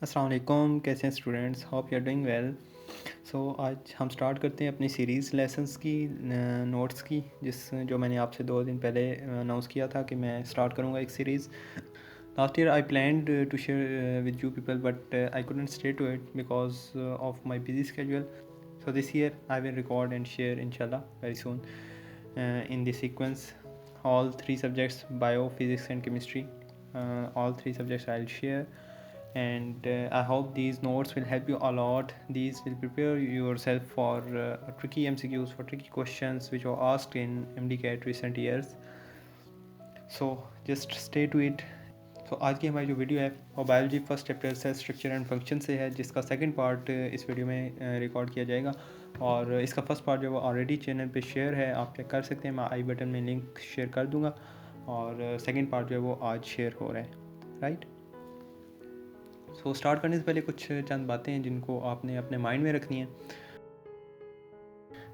अस्सलाम वालेकुम, कैसे हैं students? Hope you are doing well. आज हम स्टार्ट करते हैं अपनी सीरीज़ लेसन्स की नोट्स की, जो मैंने आपसे 2 दिन पहले अनाउंस किया था कि मैं स्टार्ट करूँगा एक series. Last year I planned to share with you people but I couldn't stay to it because of my busy schedule. So this year I will record and share inshallah very soon in the sequence all 3 subjects: bio, physics and chemistry. All 3 subjects I'll share, and I hope these notes will help you a lot. These will prepare yourself for tricky MCQs, for tricky questions which were asked in MDCAT recent years. So just stay to it. So आज की हमारी जो video है वो biology first chapter cell structure and function से है, जिसका second part इस वीडियो में रिकॉर्ड किया जाएगा। और इसका फर्स्ट पार्ट जो वो ऑलरेडी चैनल पे शेयर है, आप चेक कर सकते हैं, मैं आई बटन में लिंक शेयर कर दूंगा। और सेकंड पार्ट जो है वो आज शेयर हो रहा है, राइट। सो स्टार्ट करने से पहले कुछ चंद बातें हैं जिनको आपने अपने माइंड में रखनी है।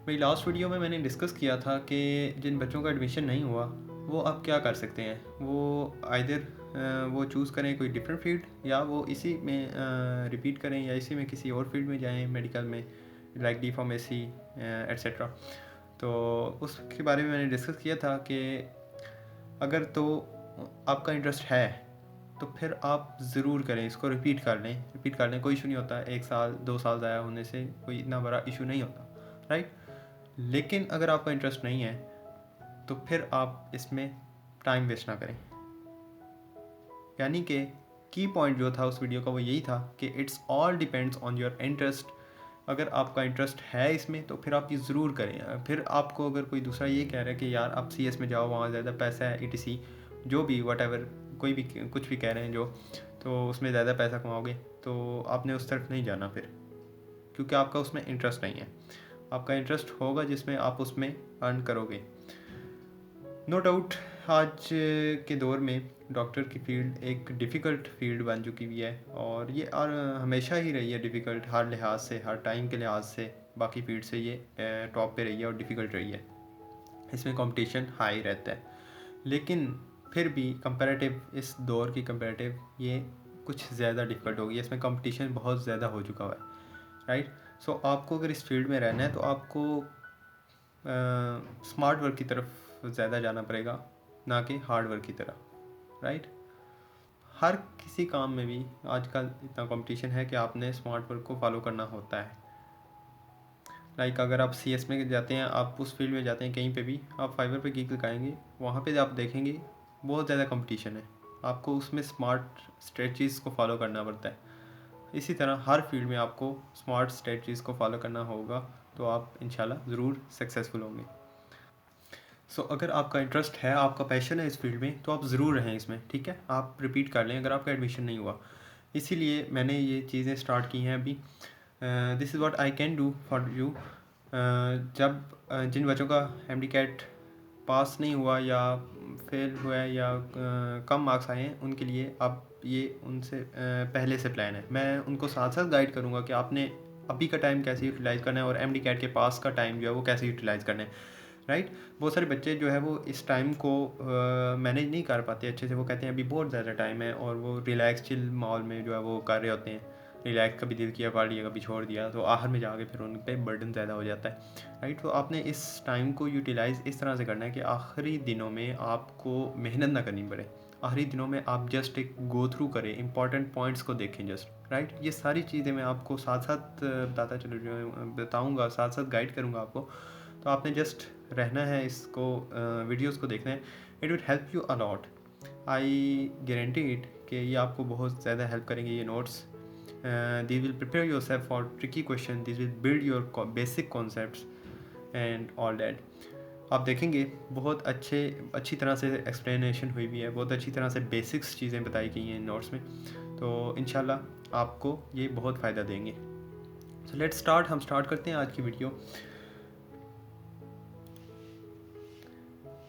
मेरी लास्ट वीडियो में मैंने डिस्कस किया था कि जिन बच्चों का एडमिशन नहीं हुआ वो अब क्या कर सकते हैं। वो आइदर वो चूज़ करें कोई डिफरेंट फील्ड, या वो इसी में रिपीट करें, या इसी में किसी और फील्ड में जाएं मेडिकल में, लाइक डी फार्मेसी एट्सेट्रा। तो उसके बारे में मैंने डिस्कस किया था कि अगर तो आपका इंटरेस्ट है तो फिर आप ज़रूर करें, इसको रिपीट कर लें, कोई इशू नहीं होता। 1 साल 2 साल ज़ाया होने से कोई इतना बड़ा इशू नहीं होता, राइट। लेकिन अगर आपका इंटरेस्ट नहीं है तो फिर आप इसमें टाइम वेस्ट ना करें। यानी कि की पॉइंट जो था उस वीडियो का वो यही था कि it's all depends on your interest. अगर आपका इंटरेस्ट है इसमें तो फिर आप ये ज़रूर करें। फिर आपको अगर कोई दूसरा ये कह रहा है कि यार आप CS में जाओ, वहाँ ज़्यादा पैसा है, ETC जो भी वट कोई भी कुछ भी कह रहे हैं जो, तो उसमें ज़्यादा पैसा कमाओगे, तो आपने उस तरफ नहीं जाना फिर, क्योंकि आपका उसमें इंटरेस्ट नहीं है। आपका इंटरेस्ट होगा जिसमें आप उसमें अर्न करोगे। नो डाउट आज के दौर में डॉक्टर की फील्ड एक डिफ़िकल्ट फील्ड बन चुकी हुई है, और ये और हमेशा ही रही है डिफ़िकल्ट, हर लिहाज से, हर टाइम के लिहाज से। बाकी फील्ड से ये टॉप पे रही है और डिफ़िकल्ट रही है। इसमें कंपटीशन हाई रहता है, लेकिन फिर भी कंपैरेटिव, इस दौर की कंपैरेटिव ये कुछ ज़्यादा डिफ़िकल्ट हो गई है। इसमें कंपटीशन बहुत ज़्यादा हो चुका हुआ है, राइट। सो आपको अगर इस फील्ड में रहना है तो आपको स्मार्ट वर्क की तरफ ज़्यादा जाना पड़ेगा, ना कि हार्ड वर्क की तरफ, राइट। हर किसी काम में भी आजकल इतना कंपटीशन है कि आपने स्मार्ट वर्क को फॉलो करना होता है। लाइक अगर आप CS में जाते हैं, आप उस फील्ड में जाते हैं कहीं पे भी, आप फाइवर पे गिग लगाएंगे, वहाँ पे आप देखेंगे बहुत ज़्यादा कंपटीशन है। आपको उसमें स्मार्ट स्ट्रेटजीज़ को फॉलो करना पड़ता है। इसी तरह हर फील्ड में आपको स्मार्ट स्ट्रेटजीज़ को फॉलो करना होगा, तो आप इंशाल्लाह ज़रूर सक्सेसफुल होंगे। सो अगर आपका इंटरेस्ट है, आपका पैशन है इस फील्ड में, तो आप ज़रूर रहें इसमें, ठीक है। आप रिपीट कर लें अगर आपका एडमिशन नहीं हुआ। इसीलिए मैंने ये चीज़ें स्टार्ट की हैं अभी। This is what I can do for you. जब जिन बच्चों का MDCAT पास नहीं हुआ या फेल हुआ है या कम मार्क्स आए हैं, उनके लिए अब ये उनसे पहले से प्लान है। मैं उनको साथ साथ गाइड करूँगा कि आपने अभी का टाइम कैसे यूटिलाइज़ करना है और MDCAT के पास का टाइम जो है वो कैसे यूटिलाइज़ करना है, राइट। बहुत सारे बच्चे जो है वो इस टाइम को मैनेज नहीं कर पाते अच्छे से। वो कहते हैं अभी बहुत ज़्यादा टाइम है, और वो रिलैक्स चिल माहौल में जो है वो कर रहे होते हैं, रिलैक्स, कभी दिल किया पढ़ लिया, कभी छोड़ दिया, तो आखिर में जाके फिर उन पर बर्डन ज़्यादा हो जाता है, राइट। तो आपने इस टाइम को यूटिलाइज़ इस तरह से करना है कि आखिरी दिनों में आपको मेहनत ना करनी पड़े। आखिरी दिनों में आप जस्ट एक गो थ्रू करें, इंपॉर्टेंट पॉइंट्स को देखें जस्ट, राइट। ये सारी चीज़ें मैं आपको साथ साथ बताऊँगा, साथ साथ गाइड करूँगा आपको। तो आपने जस्ट रहना है, इसको वीडियोस को देखना है। It will help you a lot, I guarantee it कि ये आपको बहुत ज़्यादा हेल्प करेंगे ये notes. These will prepare your self for tricky question, these will build your basic concepts and all that. आप देखेंगे बहुत अच्छी तरह से एक्सप्लेनेशन हुई भी है, बहुत अच्छी तरह से बेसिक्स चीज़ें बताई गई हैं इन नोट्स में। तो इंशाल्लाह आपको ये बहुत फ़ायदा देंगे। सो लेट्स स्टार्ट, हम स्टार्ट करते हैं आज की वीडियो,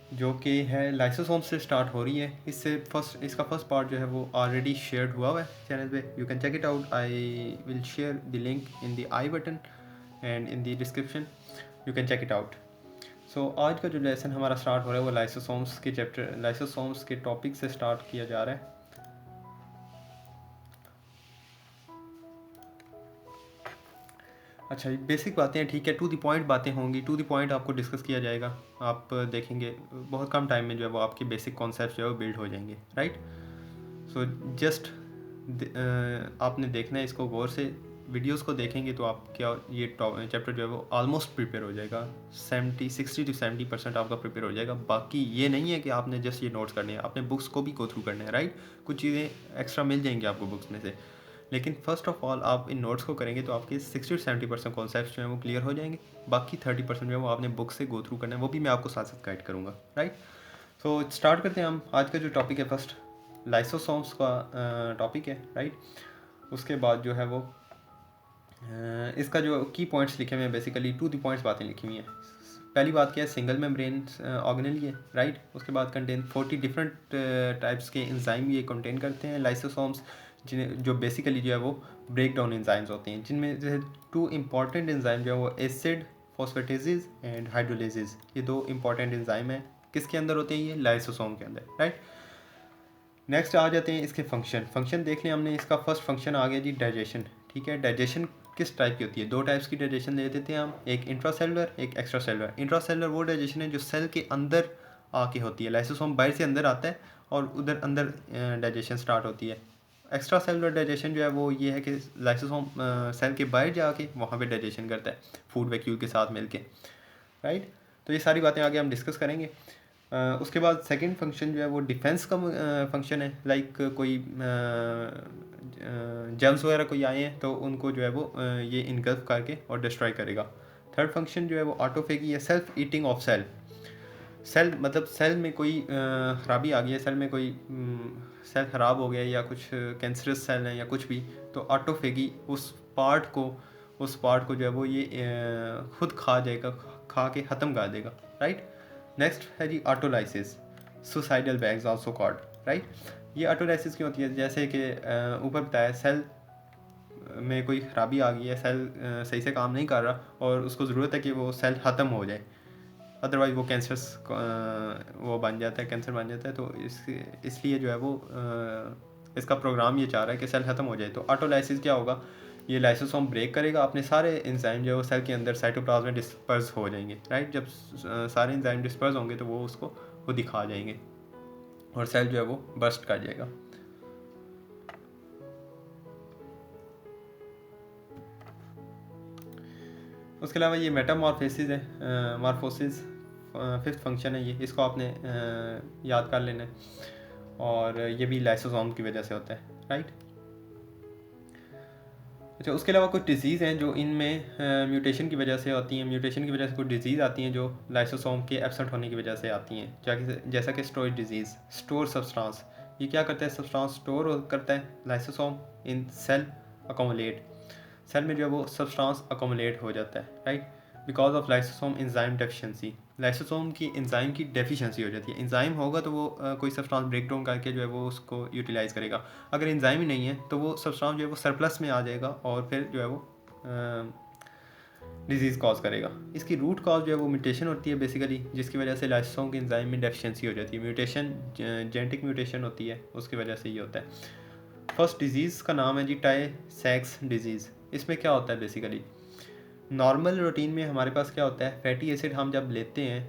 जो कि है लाइसोसोम से स्टार्ट हो रही है। इसका फर्स्ट पार्ट जो है वो ऑलरेडी शेयर्ड हुआ है चैनल पे, you can check it out. I will share the link in the I button and in the description, you can check it out. So आज का जो लेसन हमारा स्टार्ट हो रहा है वो लाइसोसोम्स के चैप्टर, लाइसोसोम्स के टॉपिक से स्टार्ट किया जा रहा है। अच्छा, ये बेसिक बातें हैं, ठीक है, टू द पॉइंट बातें होंगी, टू द पॉइंट आपको डिस्कस किया जाएगा। आप देखेंगे बहुत कम टाइम में जो है वो आपके बेसिक कॉन्सेप्ट जो है वो बिल्ड हो जाएंगे, राइट। सो जस्ट आपने देखना है इसको गौर से, वीडियोस को देखेंगे तो आप क्या ये चैप्टर जो है वो ऑलमोस्ट प्रिपेयर हो जाएगा, 60 to 70% आपका प्रिपेयर हो जाएगा। बाकी ये नहीं है कि आपने जस्ट ये नोट्स करने हैं, आपने बुक्स को भी गो थ्रू करना है, राइट। कुछ चीज़ें एक्स्ट्रा मिल जाएंगी आपको बुक्स में से, लेकिन फर्स्ट ऑफ ऑल आप इन नोट्स को करेंगे तो आपके 60 to 70% कॉन्सेप्ट जो है वो क्लियर हो जाएंगे। बाकी 30% जो है वो आपने बुक से गो थ्रू करना है, वो भी मैं आपको साथ साथ गाइड करूँगा, राइट। सो स्टार्ट करते हैं हम। आज का जो टॉपिक है फर्स्ट लाइसोसोम्स का टॉपिक है, राइट। उसके बाद जो है वो इसका जो की पॉइंट्स लिखे हुए हैं, बेसिकली टू द पॉइंट्स बातें लिखी हुई हैं। पहली बात क्या है, सिंगल मेम्ब्रेन ऑर्गेनेल ये, राइट। उसके बाद कंटेन 40 डिफरेंट टाइप्स के एंजाइम ये कंटेन करते हैं लाइसोसोम्स, जिन्हें जो बेसिकली जो है वो ब्रेक डाउन एंजाइम्स होते हैं, जिनमें जैसे 2 इंपॉर्टेंट एंजाइम जो है वो एसिड फॉस्फेटेजेस एंड हाइड्रोलेजेस, ये 2 इंपॉर्टेंट एंजाइम हैं। किसके अंदर होते हैं ये? लाइसोसोम के अंदर, राइट। नेक्स्ट आ जाते हैं इसके फंक्शन देख लें हमने। इसका फर्स्ट फंक्शन आ गया जी डाइजेशन, ठीक है। डाइजेशन किस टाइप की होती है? 2 टाइप्स की डाइजेशन ले देते हैं हम, एक इंट्रासेलुलर, एक एक्स्ट्रा सेलुलर। इंट्रासेलुलर वो डाइजेशन है जो सेल के अंदर आके होती है, लाइसोसोम बाहर से अंदर आता है और उधर अंदर डाइजेशन स्टार्ट होती है। एक्स्ट्रा सेलुलर डाइजेशन जो है वो ये है कि लाइसोसोम सेल के बाहर जाके वहाँ पे डाइजेशन करता है फूड वैक्यूल के साथ मिलके, राइट। तो ये सारी बातें आगे हम डिस्कस करेंगे। उसके बाद सेकंड फंक्शन जो है वो डिफेंस का फंक्शन है। लाइक कोई जर्म्स वगैरह कोई आए हैं तो उनको जो है वो ये इनगल्फ करके और डिस्ट्रॉय करेगा। थर्ड फंक्शन जो है वो ऑटोफेगी है, self eating of cell. Cell मतलब सेल में कोई खराबी आ गई है, सेल में कोई सेल ख़राब हो गया या कुछ कैंसरस सेल है या कुछ भी, तो ऑटोफेगी उस पार्ट को जो है वो ये खुद खा जाएगा, खा के ख़त्म कर देगा, राइट। नेक्स्ट है जी autolysis, suicidal bags also called, right. ये ऑटोलाइसिस क्यों होती है? जैसे कि ऊपर बताया, सेल में कोई ख़राबी आ गई है, सेल सही से काम नहीं कर रहा और उसको ज़रूरत है कि वो सेल ख़त्म हो जाए, अदरवाइज़ वो कैंसरस वो बन जाता है, कैंसर बन जाता है। तो इसलिए जो है वो इसका प्रोग्राम ये चाह रहा है कि सेल ख़त्म हो जाए। तो ऑटोलाइसिस क्या होगा? ये लाइसोसोम ब्रेक करेगा, अपने सारे एंजाइम जो है वो सेल के अंदर साइटोप्लाज्म में डिस्पर्स हो जाएंगे, राइट। जब सारे एंजाइम डिस्पर्स होंगे तो वो उसको वो दिखा जाएंगे और सेल जो है वो बर्स्ट कर जाएगा। उसके अलावा ये मेटामॉर्फोसिस है, मॉर्फोसिस फिफ्थ फंक्शन है ये, इसको आपने याद कर लेना है और ये भी लाइसोसोम की वजह से होता है, राइट। अच्छा, उसके अलावा कुछ डिजीज़ हैं जो इनमें म्यूटेशन की वजह से आती हैं। म्यूटेशन की वजह से कुछ डिजीज़ आती हैं जो लाइसोसोम के एब्सेंट होने की वजह से आती हैं, जैसा कि स्टोरेज डिजीज़, स्टोर सब्सटेंस। ये क्या करता है? सब्सटेंस स्टोर करता है लाइसोसोम इन सेल अकोमुलेट, सेल में जो है वो सब्सटेंस अकोमुलेट हो जाता है, right, because of lysosome enzyme deficiency. Lysosome की एंजाइम की डेफिशिएंसी हो जाती है। एंजाइम होगा तो वो कोई सब्सटेंस ब्रेक डाउन करके जो है वो उसको यूटिलाइज़ करेगा। अगर एंजाइम ही नहीं है तो वो सब्सटेंस जो है वो सरप्लस में आ जाएगा और फिर जो है वो डिजीज़ कॉज करेगा। इसकी रूट कॉज जो है वो म्यूटेशन होती है बेसिकली, जिसकी वजह से लाइसोसोम की एंजाइम में डेफिशिएंसी हो जाती है। म्यूटेशन जेनेटिक म्यूटेशन होती है, उसकी वजह से ये होता है। फर्स्ट डिजीज़ का नाम है जी टाई-सेक्स डिजीज़। इसमें क्या होता है बेसिकली? नॉर्मल रूटीन में हमारे पास क्या होता है, फैटी एसिड हम जब लेते हैं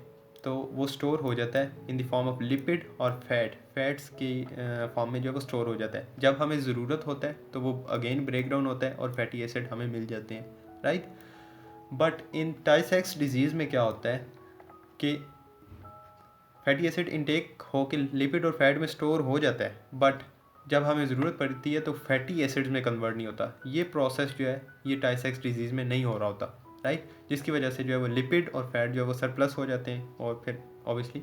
तो वो स्टोर हो जाता है in the form of lipid और फैट्स की फॉर्म में जो है वो स्टोर हो जाता है। जब हमें ज़रूरत होता है तो वो अगेन ब्रेक डाउन होता है और फैटी एसिड हमें मिल जाते हैं, right. But in tie-sex disease में क्या होता है कि फैटी एसिड इनटेक होकर लिपिड और फैट में स्टोर हो जाता है, बट जब हमें ज़रूरत पड़ती है तो फैटी एसिड्स में कन्वर्ट नहीं होता। ये प्रोसेस जो है ये टाई-सेक्स डिजीज़ में नहीं हो रहा होता, राइट, जिसकी वजह से जो है वो लिपिड और फैट जो है वो सरप्लस हो जाते हैं और फिर ऑब्वियसली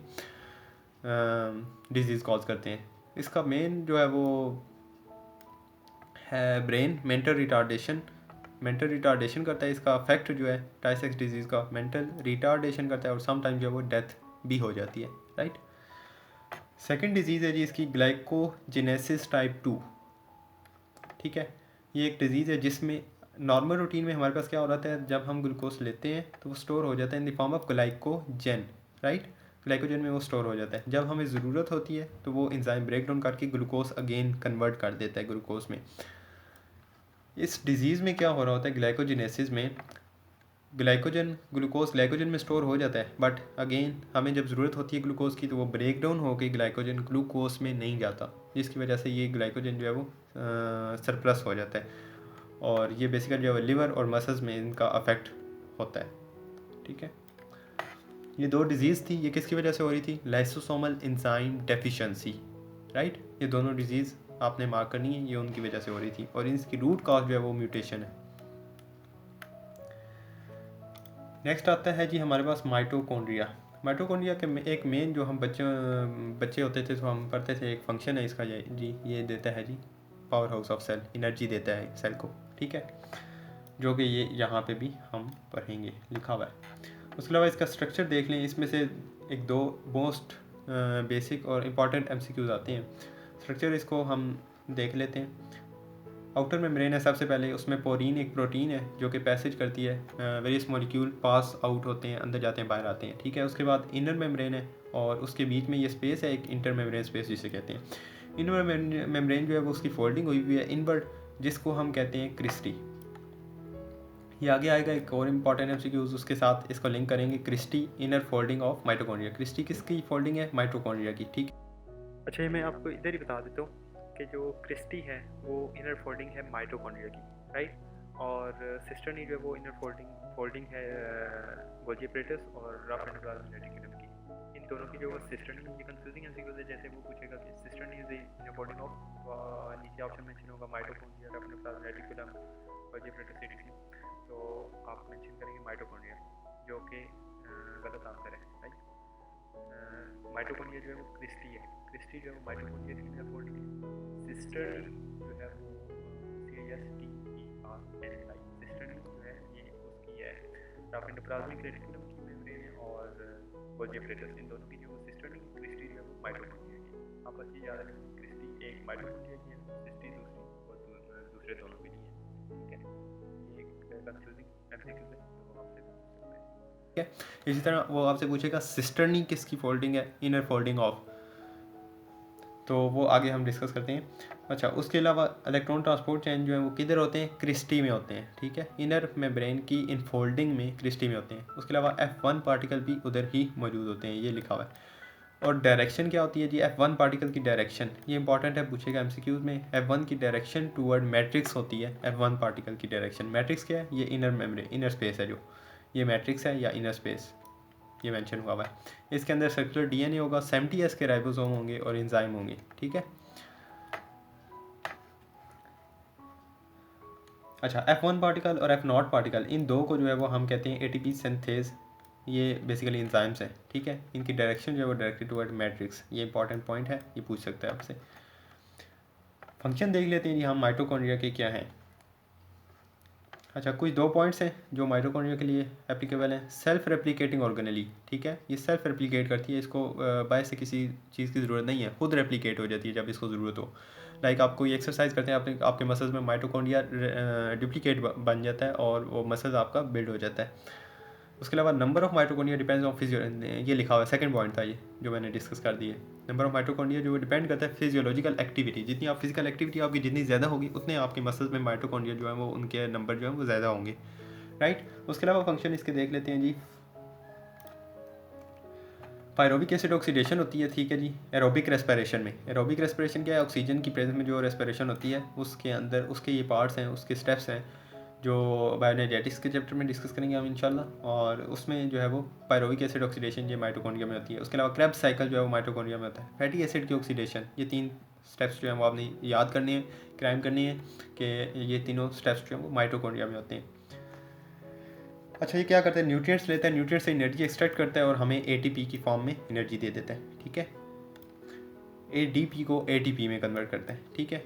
डिजीज़ कॉज करते हैं। इसका मेन जो है वो है ब्रेन मेंटल रिटार्डेशन करता है। इसका अफेक्ट जो है टाई-सेक्स डिजीज़ का मेंटल रिटार्डेशन करता है और समटाइम जो है वो डेथ भी हो जाती है, राइट। सेकेंड डिजीज़ है जी इसकी ग्लाइकोजेनेसिस टाइप 2, ठीक है। ये एक डिजीज़ है जिसमें नॉर्मल रूटीन में हमारे पास क्या हो रहा है, जब हम ग्लूकोज लेते हैं तो वो स्टोर हो जाता है in the form of glycogen, right. Glycogen में वो स्टोर हो जाता है। जब हमें ज़रूरत होती है तो वो एंजाइम ब्रेक डाउन करके ग्लूकोज अगेन कन्वर्ट कर देता है ग्लूकोज में। इस डिज़ीज़ में क्या हो रहा होता है ग्लाइकोजेनेसिस में, ग्लाइकोजन में स्टोर हो जाता है, बट अगेन हमें जब ज़रूरत होती है ग्लूकोज की तो वो ब्रेक डाउन होकर ग्लाइकोजन ग्लूकोज में नहीं जाता, जिसकी वजह से ये ग्लाइकोजन जो है वो सरप्लस हो जाता है, और ये बेसिकली जो है लिवर और मसल्स में इनका अफेक्ट होता है। ठीक है, ये दो डिजीज़ थी, ये किसकी वजह से हो रही थी? Lysosomal enzyme deficiency, right. ये दोनों डिजीज़ आपने मार्क करनी है, ये उनकी वजह से हो रही थी, और इसकी रूट कॉज जो है वो म्यूटेशन है। नेक्स्ट आता है जी हमारे पास माइटोकॉन्ड्रिया। माइटोकॉन्ड्रिया के एक मेन जो हम बच्चे होते थे तो हम पढ़ते थे, एक फंक्शन है इसका ये देता है जी power house of cell, energy देता है सेल को। ठीक है, जो कि ये यहाँ पे भी हम पढ़ेंगे, लिखा हुआ है। उसके अलावा इसका स्ट्रक्चर देख लें, इसमें से एक दो मोस्ट बेसिक और इम्पॉर्टेंट MCQs आते हैं। स्ट्रक्चर इसको हम देख लेते हैं। आउटर मेम्ब्रेन है सबसे पहले, उसमें पोरीन एक प्रोटीन है जो कि पैसेज करती है, वेरियस मॉलिक्यूल पास आउट होते हैं, अंदर जाते हैं बाहर आते हैं। ठीक है, उसके बाद इनर मेम्ब्रेन है और उसके बीच में ये स्पेस है, एक इंटर मेम्ब्रेन स्पेस जिसे कहते हैं। इनर मेम्ब्रेन जो है वो उसकी फोल्डिंग हुई हुई है इनवर्ड, जिसको हम कहते हैं क्रिस्टी। ये आगे आएगा एक और इम्पॉर्टेंट MCQs, उसके साथ इसको लिंक करेंगे, cristae inner folding of mitochondria. Cristae किसकी फोल्डिंग है? माइटोकॉन्ड्रिया की। ठीक, अच्छा ये मैं आपको इधर ही बता देता हूँ कि जो क्रिस्टी है वो इनर फोल्डिंग है माइटोकॉन्ड्रिया की, राइट। और सिस्टर्नी जो है वो इनर फोल्डिंग है गोल्गी एपैरेटस और रफ एंडोप्लाज्मिक रेटिकुलम की। इन दोनों की जो सिस्टर्नी, ये कंफ्यूजिंग MCQs है, जैसे वो पूछेगा कि cisternae is the inner folding of, नीचे ऑप्शन मेंशन होगा mitochondria, rough endoplasmic reticulum, Golgi apparatus etc। तो आप मेंशन करेंगे माइटोकॉन्ड्रिया, जो कि गलत आंसर है, राइट। माइटोकॉन्ड्रिया जो है वो क्रिस्टी है, क्रिस्टी जो है वो माइटोकॉन्ड्रिया की इनर फोल्डिंग है। सिस्टर जो है वो CISTERNI, सिस्टर जो है ये उसकी है रफ एंडोप्लाज्मिक रेटिकुलम की मेम्ब्रेन है, और गोल्गी एपैरेटस, इन दोनों की जो सिस्टर क्रिस्टी जो है वो माइटोकॉन्ड्रिया की। आप बस ये याद रखें, क्रिस्टी एक माइटोकॉन्ड्रिया की है, सिस्टी दूसरी, और दूसरे दोनों के लिए है। ठीक है, ये एक कंफ्यूजिंग MCQ है, तो आपसे पूछ सकते हैं। ठीक है, इसी तरह वो आपसे पूछेगा सिस्टर्नी किसकी फोल्डिंग है? इनर फोल्डिंग ऑफ, तो वो आगे हम डिस्कस करते हैं। अच्छा, उसके अलावा इलेक्ट्रॉन ट्रांसपोर्ट चेन जो है वो किधर होते हैं? क्रिस्टी में होते हैं। ठीक है, इनर मेम्ब्रेन की इनफोल्डिंग में क्रिस्टी में होते हैं। उसके अलावा F1 पार्टिकल भी उधर ही मौजूद होते हैं, ये लिखा हुआ है। और डायरेक्शन क्या होती है जी? F1 पार्टिकल की डायरेक्शन, ये इंपॉर्टेंट है, पूछेगा MCQs में। F1 की डायरेक्शन टूवर्ड मैट्रिक्स होती है। F1 पार्टिकल की डायरेक्शन, मैट्रिक्स क्या है? ये इनर मेम्ब्रेन, इनर स्पेस है, जो ये मैट्रिक्स है या इनर स्पेस, ये मेंशन हुआ है। इसके अंदर सर्कुलर DNA होगा, 70S के राइबोसोम होंगे और एंजाइम होंगे। ठीक है, अच्छा F1 पार्टिकल और F0 पार्टिकल, इन दो को जो है वो हम कहते हैं ATP सिंथेज, ये बेसिकली एंजाइम्स हैं। ठीक है, इनकी डायरेक्शन जो है वो डायरेक्टेड टुवर्ड मैट्रिक्स, ये इंपॉर्टेंट पॉइंट है, ये पूछ सकता है आपसे। फंक्शन देख लेते हैं जी हम माइटोकॉन्ड्रिया के क्या हैं। अच्छा, कुछ दो पॉइंट्स हैं जो माइटोकॉन्ड्रिया के लिए एप्लीकेबल हैं। सेल्फ रेप्लिकेटिंग ऑर्गेनेली, ठीक है, ये सेल्फ रेप्लिकेट करती है, इसको बाहर से किसी चीज़ की ज़रूरत नहीं है, खुद रेप्लिकेट हो जाती है जब इसको ज़रूरत हो। लाइक आप कोई एक्सरसाइज करते हैं, आपके मसल्स में माइटोकॉन्ड्रिया डुप्लीकेट बन जाता है और वो मसल्स आपका बिल्ड हो जाता है। उसके अलावा number of mitochondria depends on ये लिखा हुआ है, सेकंड पॉइंट था ये जो मैंने डिस्कस कर दिए। नंबर ऑफ माइटोकॉन्ड्रिया जो डिपेंड करता है फिजियोलॉजिकल एक्टिविटी, जितनी आप फिजिकल एक्टिविटी आपकी जितनी ज़्यादा होगी उतने आपके मसल्स में माइटोकॉन्ड्रिया जो है वो उनके नंबर जो है वो ज़्यादा होंगे, राइट। उसके अलावा फंक्शन इसके देख लेते हैं जी। पायरोबिक एसिड ऑक्सीडेशन होती है, ठीक है जी, एरोबिक रेस्पिरेशन में। एरोबिक रेस्पिरेशन क्या है? ऑक्सीजन की प्रेजेंस में जो रेस्पिरेशन होती है उसके अंदर उसके ये पार्ट्स हैं, उसके स्टेप्स हैं जो बायोएनर्जेटिक्स के चैप्टर में डिस्कस करेंगे हम इंशाल्लाह। और उसमें जो है वो पायरोबिक एसिड ऑक्सीडेशन ये माइटोकॉन्ड्रिया में होती है। उसके अलावा क्रेब्स साइकिल जो है वो माइटोकॉन्ड्रिया में होता है। फैटी एसिड की ऑक्सीडेशन, ये तीन स्टेप्स जो हैं वो आपने याद करने हैं, क्राइम करनी है कि ये तीनों स्टेप्स जो हैं वो माइटोकॉन्ड्रिया में होते हैं। अच्छा, ये क्या करता है? न्यूट्रिएंट्स लेता है, न्यूट्रिएंट्स से एनर्जी एक्सट्रैक्ट करता है और हमें ATP की फॉर्म में एनर्जी दे देता है। ठीक है, ADP को ATP में कन्वर्ट करता है। ठीक है,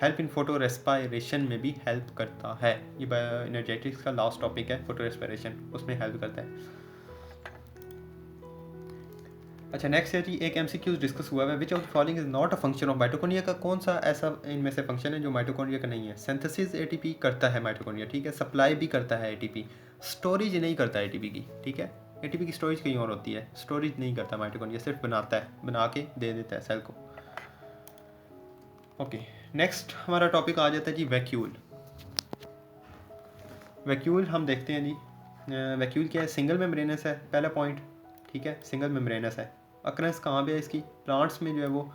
हेल्प इन फोटो रेस्पायरेशन में भी हेल्प करता है। ये बायो एनर्जेटिक्स का लास्ट टॉपिक है, फोटो रेस्पायरेशन, उसमें हेल्प करता है। अच्छा, नेक्स्ट है जी, एक MCQ डिस्कस हुआ है, which of the following is not a function of mitochondria का कौन सा ऐसा इनमें से फंक्शन है जो माइटोकॉन्ड्रिया का नहीं है? सिंथेसिस ATP करता है माइटोकॉन्ड्रिया, ठीक है, सप्लाई भी करता है ATP, स्टोरेज नहीं करता ATP की। ठीक है, ATP की स्टोरेज कहीं और होती है, स्टोरेज नहीं करता माइटोकॉन्ड्रिया, सिर्फ बनाता है, बना के दे देता है सेल को। ओके, नेक्स्ट हमारा टॉपिक आ जाता है जी वैक्यूल। वैक्यूल हम देखते हैं जी, वैक्यूल क्या है, सिंगल मेम्ब्रेनस है, पहला पॉइंट, ठीक है, सिंगल मेम्ब्रेनस है। अक्रेंस कहाँ पे है इसकी, प्लांट्स में जो है वो,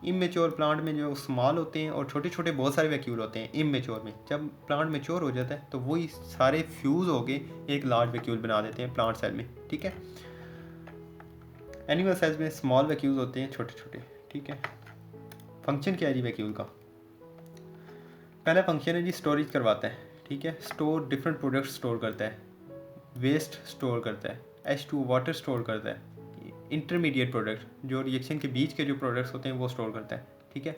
इमेच्योर प्लांट में जो स्मॉल होते हैं और छोटे छोटे बहुत सारे वैक्यूल होते हैं इमेच्योर में। जब प्लांट मेच्योर हो जाता है तो वही सारे फ्यूज़ होके एक लार्ज वैक्यूल बना देते हैं प्लांट सेल में, ठीक है। एनिमल सेल्स में स्मॉल वैक्यूल्स होते हैं छोटे छोटे, ठीक है। फंक्शन क्या है जी वैक्यूल का, पहला फंक्शन है जी स्टोरेज करवाता है, ठीक है, स्टोर डिफरेंट प्रोडक्ट्स स्टोर करता है, वेस्ट स्टोर करता है, H2 वाटर स्टोर करता है, इंटरमीडिएट प्रोडक्ट जो रिएक्शन के बीच के जो प्रोडक्ट्स होते हैं वो स्टोर करता है, ठीक है।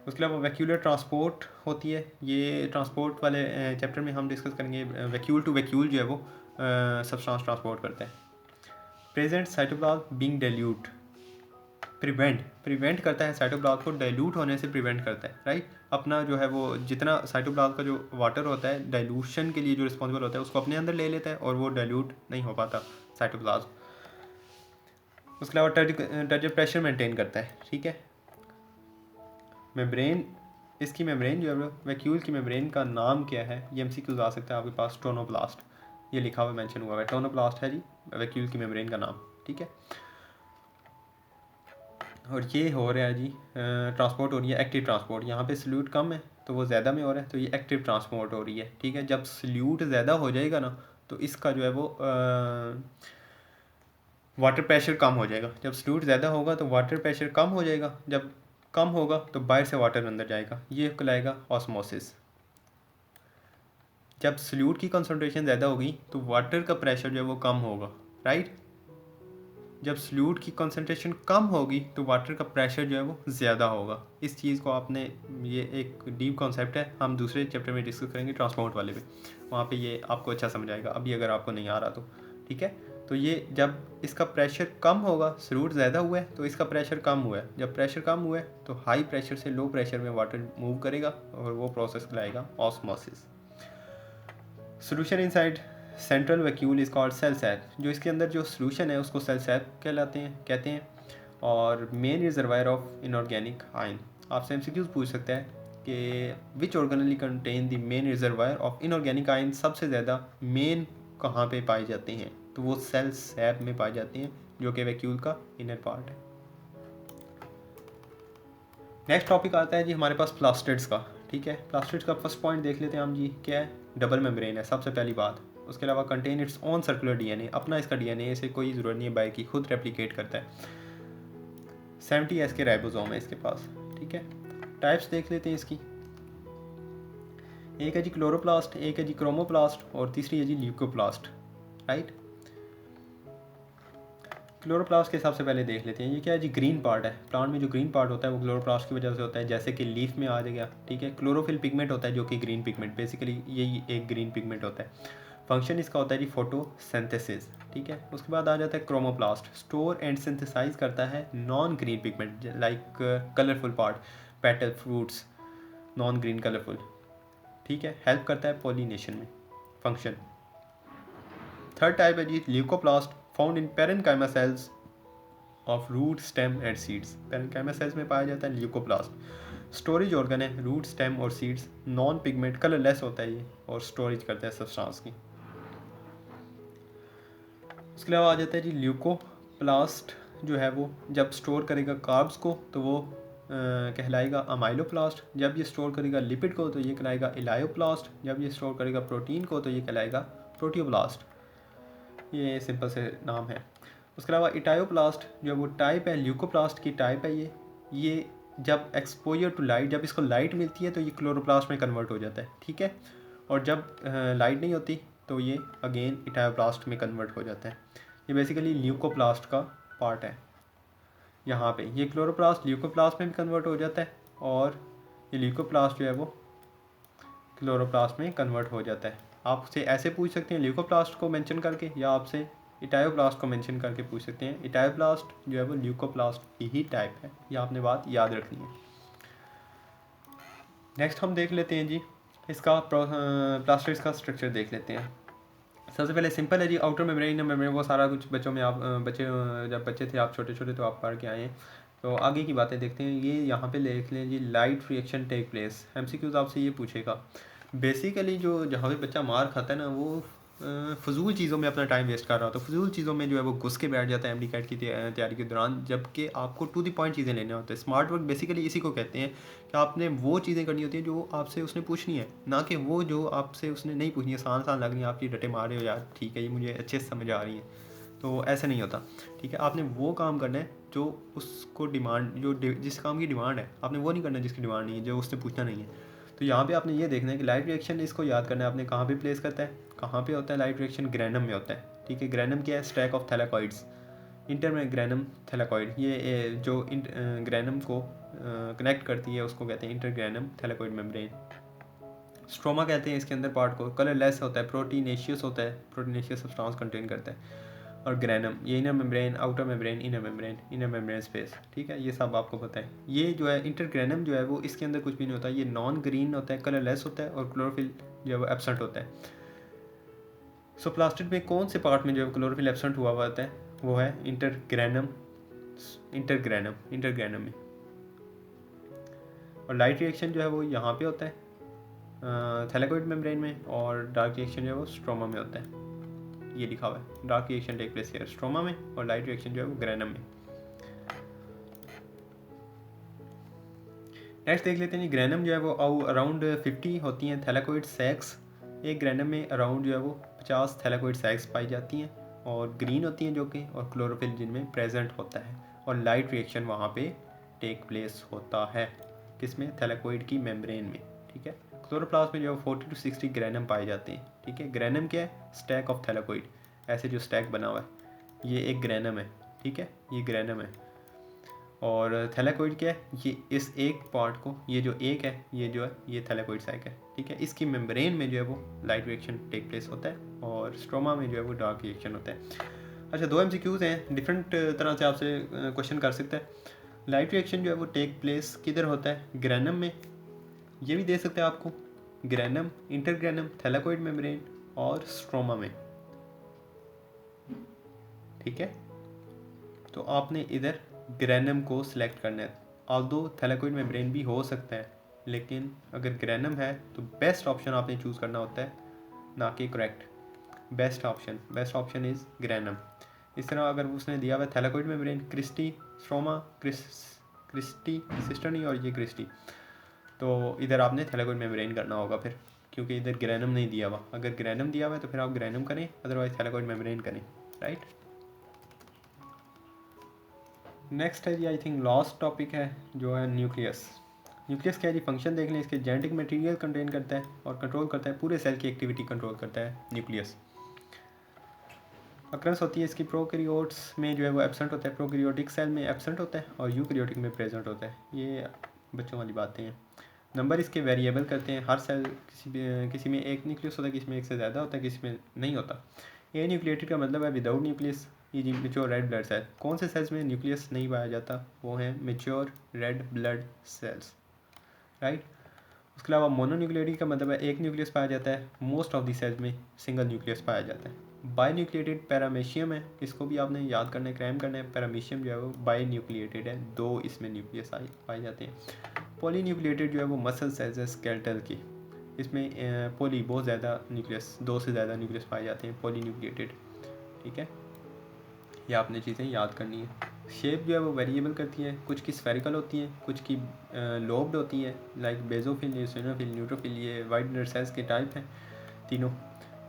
उसके अलावा वैक्यूलर ट्रांसपोर्ट होती है, ये ट्रांसपोर्ट वाले चैप्टर में हम डिस्कस करेंगे। वैक्यूल टू वैक्यूल जो है वो सब्सटेंस ट्रांसपोर्ट करता है। Present cytoplasm being dilute, prevent करता है, साइटोप्लाज्म को डाइल्यूट होने से प्रिवेंट करता है, राइट। अपना जो है वो जितना साइटोप्लाज्म का जो वाटर होता है डाइल्यूशन के लिए जो रिस्पॉन्सिबल होता है उसको अपने अंदर ले लेता है और वो डाइल्यूट नहीं हो पाता साइटोप्लाज्म। उसके अलावा टर्जर प्रेशर मेंटेन करता है, ठीक है। मेम्ब्रेन, इसकी मेम्ब्रेन जो है वैक्यूल की मेम्ब्रेन का नाम क्या है, ये एमसीक्यूज आ सकता है आपके पास, टोनोप्लास्ट, ये लिखा हुआ मेंशन हुआ है, टोनोप्लास्ट है जी वैक्यूल की मेम्ब्रेन का नाम, ठीक है। और ये हो रहा है जी ट्रांसपोर्ट हो रही है, एक्टिव ट्रांसपोर्ट, यहाँ पे सल्यूट कम है तो वो ज़्यादा में हो रहा है, तो ये एक्टिव ट्रांसपोर्ट हो रही है, ठीक है। जब सल्यूट ज़्यादा हो जाएगा ना तो इसका जो है वो वाटर प्रेशर कम हो जाएगा। जब सल्यूट ज़्यादा होगा तो वाटर प्रेशर कम हो जाएगा, जब कम होगा तो बाहर से वाटर अंदर जाएगा, ये कहलाएगा ऑस्मोसिस। जब सल्यूट की कंसनट्रेशन ज़्यादा होगी तो वाटर का प्रेशर जो है वो कम होगा, राइट। जब सल्यूट की कंसनट्रेशन कम होगी तो वाटर का प्रेशर जो है वो ज़्यादा होगा। इस चीज़ को आपने, ये एक डीप कॉन्सेप्ट है, हम दूसरे चैप्टर में डिस्कस करेंगे ट्रांसपोर्ट वाले पे, वहाँ पे ये आपको अच्छा समझ आएगा, अभी अगर आपको नहीं आ रहा तो, ठीक है। तो ये जब इसका प्रेशर कम होगा, सल्यूट ज़्यादा हुआ है तो इसका प्रेशर कम हुआ है, जब प्रेशर कम हुआ है तो हाई प्रेशर से लो प्रेशर में वाटर मूव करेगा और वो प्रोसेस कहलाएगा osmosis. Solution inside central vacuole is called cell sap, जो इसके अंदर जो सोल्यूशन है उसको सेल सैप कहते हैं। और main reservoir of inorganic ion, आपसे एमसीक्यूज पूछ सकता है कि which organelle contain the main reservoir of inorganic ion, सबसे ज़्यादा मेन कहाँ पे पाए जाते हैं, तो वो सेल सैप में पाए जाते हैं जो कि वैक्यूल का इनर पार्ट है। नेक्स्ट टॉपिक आता है जी हमारे पास प्लास्टिड्स का, ठीक है। प्लास्टिड्स का फर्स्ट पॉइंट देख लेते हैं हम जी, क्या है, डबल मेम्ब्रेन है सबसे पहली बात। उसके अलावा contain its own circular DNA, अपना इसका डीएनए से कोई ज़रूरत नहीं है बाय की, खुद रेप्लिकेट करता है। 70S के राइबोसोम है इसके पास, ठीक है। टाइप्स देख लेते हैं इसकी, एक है जी क्लोरोप्लास्ट, एक है जी क्रोमोप्लास्ट और तीसरी है जी ल्यूकोप्लास्ट, राइट। क्लोरोप्लास्ट के हिसाब से पहले देख लेते हैं, ये क्या है जी, ग्रीन पार्ट है, प्लांट में जो ग्रीन पार्ट होता है वो क्लोरोप्लास्ट की वजह से होता है, जैसे कि लीफ में आ जाएगा, ठीक है। क्लोरोफिल पिगमेंट होता है जो कि ग्रीन पिगमेंट, बेसिकली यही एक ग्रीन पिगमेंट होता है। फंक्शन इसका होता है जी फोटोसिंथेसिस, ठीक है। उसके बाद आ जाता है क्रोमोप्लास्ट, स्टोर एंड सिंथेसाइज करता है non green pigment like colourful part, petal, fruits, non green colourful, ठीक है। हेल्प करता है पॉलिनेशन में, फंक्शन। थर्ड टाइप है जी leucoplast, found in parenchyma cells of root, stem and seeds, parenchyma cells में पाया जाता है ल्यूकोप्लास्ट। स्टोरेज ऑर्गन है रूट, स्टेम और सीड्स, नॉन पिगमेंट, कलरलेस होता है ये और स्टोरेज करता है सब्सटेंस की। उसके अलावा आ जाता है जी ल्यूकोप्लास्ट, जो है वो जब स्टोर करेगा कार्ब्स को तो वो कहलाएगा अमाइलोप्लास्ट, जब ये स्टोर करेगा लिपिड को तो ये कहलाएगा इलायोप्लास्ट, जब ये स्टोर करेगा प्रोटीन को तो ये कहलाएगा प्रोटियोप्लास्ट। ये सिंपल से नाम है। उसके अलावा इटायोप्लास्ट जो वो टाइप है, ल्यूकोप्लास्ट की टाइप है ये जब एक्सपोजर टू लाइट, जब इसको लाइट मिलती है तो ये क्लोरोप्लास्ट में कन्वर्ट हो जाता है, ठीक है। और जब लाइट नहीं होती तो ये अगेन इटायोप्लास्ट में कन्वर्ट हो जाता है। ये बेसिकली ल्यूकोप्लास्ट का पार्ट है। यहाँ पे ये क्लोरोप्लास्ट ल्यूकोप्लास्ट में भी कन्वर्ट हो जाता है और ये ल्यूकोप्लास्ट जो है वो क्लोरोप्लास्ट में कन्वर्ट हो जाता है। आपसे ऐसे पूछ सकते हैं ल्यूकोप्लास्ट को मेंशन करके, या आपसे इटायोप्लास्ट को मेंशन करके पूछ सकते हैं। इटायोप्लास्ट जो है वो ल्यूकोप्लास्ट की ही टाइप है, ये आपने बात याद रखनी है। नेक्स्ट हम देख लेते हैं जी इसका प्लास्टिड्स का स्ट्रक्चर देख लेते हैं। सबसे पहले सिंपल है जी, आउटर मेम्ब्रेन, वो सारा कुछ बच्चों में आप जब बच्चे थे आप छोटे छोटे तो आप पढ़ के आए हैं, तो आगे की बातें देखते हैं। ये यहाँ पे देख लें जी, light reaction take place, MCQs आपसे ये पूछेगा बेसिकली जो जहाँ पे बच्चा मार खाता है ना, वो फजूल चीज़ों में अपना टाइम वेस्ट कर रहा होता है, फजूल चीज़ों में जो है वो घुस के बैठ जाता है एमडी कैट की तैयारी के दौरान, जबकि आपको टू द पॉइंट चीज़ें लेने होते हैं। स्मार्ट वर्क बेसिकली इसी को कहते हैं कि आपने वो चीज़ें करनी होती हैं जो आपसे उसने पूछनी है, ना कि वो जो आपसे उसने नहीं पूछनी है, आसान आसान लग रही है, आप ये रटे मार रहे हो यार, ठीक है ये मुझे अच्छे से समझ आ रही है, तो ऐसा नहीं होता। ठीक है, आपने वो काम करना है जो उसको डिमांड, जो जिस काम की डिमांड है, आपने वो नहीं करना जिसकी डिमांड नहीं है, जो उसने पूछना नहीं है। तो यहाँ पे आपने ये देखना है कि लाइट रिएक्शन, इसको याद करना है आपने, कहाँ पे प्लेस करता है, कहाँ पे होता है लाइट रिएक्शन, ग्रेनम में होता है। ठीक है, ग्रेनम क्या है, स्टैक ऑफ थैलाकॉइड्स, इंटर में ग्रेनम थैलाकॉइड, ये जो ग्रेनम को कनेक्ट करती है उसको कहते हैं inter granum thylakoid membrane. Stroma कहते हैं इसके अंदर पार्ट को, कलरलेस होता है, प्रोटीनेशियस होता है, प्रोटीनेशियस सब्सटेंस कंटेन करता है। और ग्रेनम, ये inner membrane, outer membrane, inner membrane space. ठीक है, ये सब आपको पता है। ये जो है इंटर ग्रेनम जो है वो इसके अंदर कुछ भी नहीं होता, ये नॉन ग्रीन होता है, कलरलेस होता है, और क्लोरोफिल जो है वो एब्सेंट होता है। सो प्लास्टिड में कौन से पार्ट में जो है क्लोरोफिल एब्सेंट हुआ होता है, वो है इंटर ग्रेनम में। और लाइट रिएक्शन जो है वो यहाँ पे होता है थैलेकॉइड मेम्ब्रेन में, और डार्क रिएक्शन जो है वो स्ट्रोमा में होता है। ये लिखा हुआ है, dark reaction take place here stroma में, और लाइट रिएक्शन जो है वो ग्रेनम में। नेक्स्ट देख लेते हैं जी, ग्रेनम जो है वो अराउंड 50 होती हैं थैलेकॉइड सैक्स। एक ग्रेनम में अराउंड जो है वो 50 थैलेकॉइड सैक्स पाई जाती हैं, और ग्रीन होती हैं जो कि, और क्लोरोफिल जिनमें प्रेजेंट होता है, और लाइट रिएक्शन वहाँ पे टेक प्लेस होता है, किसमें, थैलेकॉइड की मेम्ब्रेन में। ठीक है, क्लोरोप्लास्ट में जो 40 to 60 ग्रेनम पाए जाते हैं। ठीक है, ग्रेनम क्या है, स्टैक ऑफ थैलेकॉइड, ऐसे जो स्टैक बना हुआ है ये एक ग्रेनम है। ठीक है, ये ग्रेनम है। और थैलेकॉइड क्या है, ये इस एक पार्ट को, ये जो एक है ये जो है ये थैलेकॉइड सैक है। ठीक है, इसकी मेम्ब्रेन में जो है वो लाइट रिएक्शन टेक प्लेस होता है, और स्ट्रोमा में जो है वो डार्क रिएक्शन होता है। अच्छा, 2 MCQs हैं, डिफरेंट तरह से आपसे क्वेश्चन कर सकता है। लाइट रिएक्शन जो है वो टेक प्लेस किधर होता है, ग्रेनम में, ये भी दे सकते हैं आपको, ग्रेनम, इंटरग्रेनम, थैलेकॉइड मेम्ब्रेन, और स्ट्रोमा में। ठीक है, तो आपने इधर ग्रेनम को सिलेक्ट करना है। ऑल्दो थैलेकॉइड मेम्ब्रेन भी हो सकता है, लेकिन अगर ग्रेनम है तो बेस्ट ऑप्शन आपने चूज़ करना होता है, ना कि correct. Best option is granum. इस तरह अगर उसने दिया हुआ thylakoid membrane, cristae, stroma, cristae sister नहीं, और ये क्रिस्टी, तो इधर आपने थैलेकॉइड मेम्ब्रेन करना होगा फिर, क्योंकि इधर ग्रेनम नहीं दिया हुआ। अगर ग्रेनम दिया हुआ है तो फिर आप ग्रेनम करें, अदरवाइज थैलेकॉइड मेम्ब्रेन करें। राइट, नेक्स्ट है जी, आई थिंक लास्ट टॉपिक है जो है न्यूक्लियस। न्यूक्लियस क्या है जी, फंक्शन देख लें, इसके जेनेटिक मटेरियल कंटेन करता है और कंट्रोल करता है, पूरे सेल की एक्टिविटी कंट्रोल करता है न्यूक्लियस। अक्रंस होती है इसकी प्रोकैरियोट्स में जो है वो एब्सेंट होता है, प्रोकैरियोटिक सेल में एब्सेंट होता है, और यूकैरियोटिक में प्रेजेंट होता है। ये बच्चों वाली बातें हैं। नंबर इसके वेरिएबल करते हैं, हर सेल किसी में एक न्यूक्लियस होता है, किसी में एक से ज़्यादा होता है, किसी में नहीं होता। ए न्यूक्लिएटेड का मतलब है विदाउट न्यूक्लियस। ये जी मेच्योर रेड ब्लड सेल, कौन से सेल्स में न्यूक्लियस नहीं पाया जाता, वो हैं mature red blood cells. Right, उसके अलावा मोनोन्यूक्लिएटेड का मतलब है एक न्यूक्लियस पाया जाता है, मोस्ट ऑफ दी सेल्स में सिंगल न्यूक्लियस पाया जाता है। बाई न्यूक्लिएटेड पैरामीशियम है, इसको भी आपने याद करना है, क्रैम करना है। पैरामीशियम जो है वो बाई न्यूक्लिएटेड है, 2 इसमें न्यूक्लियस पाए जाते हैं। पॉली न्यूक्लिएटेड जो है वो मसल सेल्स है स्केलेटल की, इसमें पॉली बहुत ज़्यादा न्यूक्लियस, 2 से ज़्यादा न्यूक्लियस पाए जाते हैं, पॉली न्यूक्लिएटेड। ठीक है, ये आपने चीज़ें याद करनी है। शेप जो है वो वेरिएबल करती है, कुछ की स्फेरिकल होती हैं, कुछ की लोब्ड होती है, लाइक बेजोफिल, यूसिनोफिल, न्यूट्रोफिल, ये वाइट ब्लड सेल्स के टाइप हैं तीनों,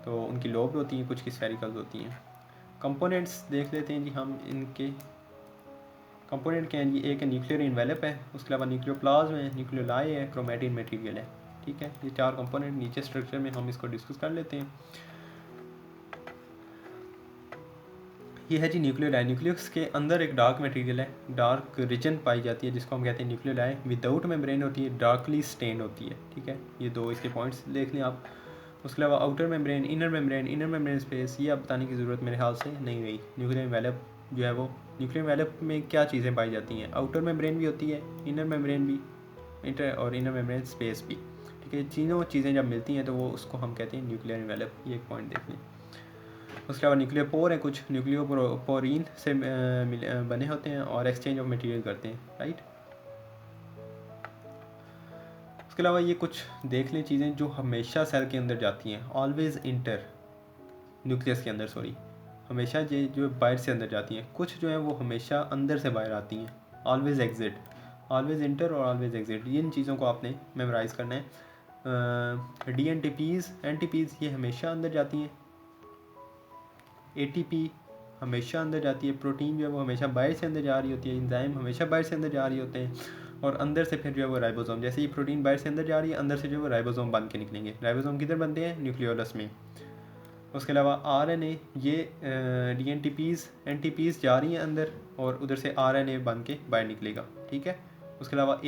तो उनकी लोब्ड होती हैं, कुछ की स्फेरिकल होती हैं। कंपोनेंट्स देख लेते हैं जी हम, इनके कंपोनेंट क्या हैं जी, एक है न्यूक्लियर इन्वेलप है, उसके अलावा न्यूक्लियोप्लाज्म है, न्यूक्लियोलाई है, क्रोमेटिन मटेरियल है। ठीक है, ये 4 कंपोनेंट नीचे स्ट्रक्चर में हम इसको डिस्कस कर लेते हैं। ये है जी न्यूक्लियोलाई। न्यूक्लियस के अंदर एक डार्क मटेरियल है, डार्क रीजन पाई जाती है, जिसको हम कहते हैं न्यूक्लियोलाई। विदाउट मेम्ब्रेन होती है, डार्कली स्टेन होती है। ठीक है, ये 2 इसके पॉइंट्स देख लें आप। उसके अलावा outer membrane, inner membrane space, ये अब बताने की ज़रूरत मेरे ख्याल से नहीं रही। न्यूक्लियर एनवेलप जो है वो, न्यूक्लियर एनवेलप में क्या चीज़ें पाई जाती हैं, आउटर मेम्ब्रेन भी होती है, इनर मेम्ब्रेन भी, इनर मेम्ब्रेन स्पेस भी। ठीक है, तीनों चीज़ें जब मिलती हैं तो वो उसको हम कहते हैं न्यूक्लियर एनवेलप। ये एक पॉइंट देख लें। उसके अलावा न्यूक्लियर पोर है, कुछ न्यूक्लियो पोरीन से बने होते हैं और एक्सचेंज ऑफ मटेरियल करते हैं। राइट, उसके उसके अलावा ये कुछ देख लें चीज़ें जो हमेशा सेल के अंदर जाती हैं, ऑलवेज़ इंटर न्यूक्लियस के अंदर, सॉरी, हमेशा ये जो बाहर से अंदर जाती हैं, कुछ जो है वो हमेशा अंदर से बाहर आती हैं, ऑलवेज़ एग्जिट, ऑलवेज़ इंटर और ऑलवेज़ एग्जिट, इन चीज़ों को आपने मेमोराइज़ करना है। डी एन टी पीज़ ये हमेशा अंदर जाती हैं, ATP हमेशा अंदर जाती है, प्रोटीन जो है वो हमेशा बाहर से अंदर जा रही होती है, एंजाइम हमेशा बाहर से अंदर जा रही होते हैं, और अंदर से फिर जो है वो राइबोसोम, जैसे ये प्रोटीन बाहर से अंदर जा रही है, अंदर से जो है वो राइबोसोम बन के निकलेंगे। राइबोसोम किधर बनते हैं? न्यूक्लियोलस में। उसके अलावा RNA, ये NTPs जा रही हैं अंदर, और उधर से RNA बन के बाहर निकलेगा, ठीक है। उसके अलावा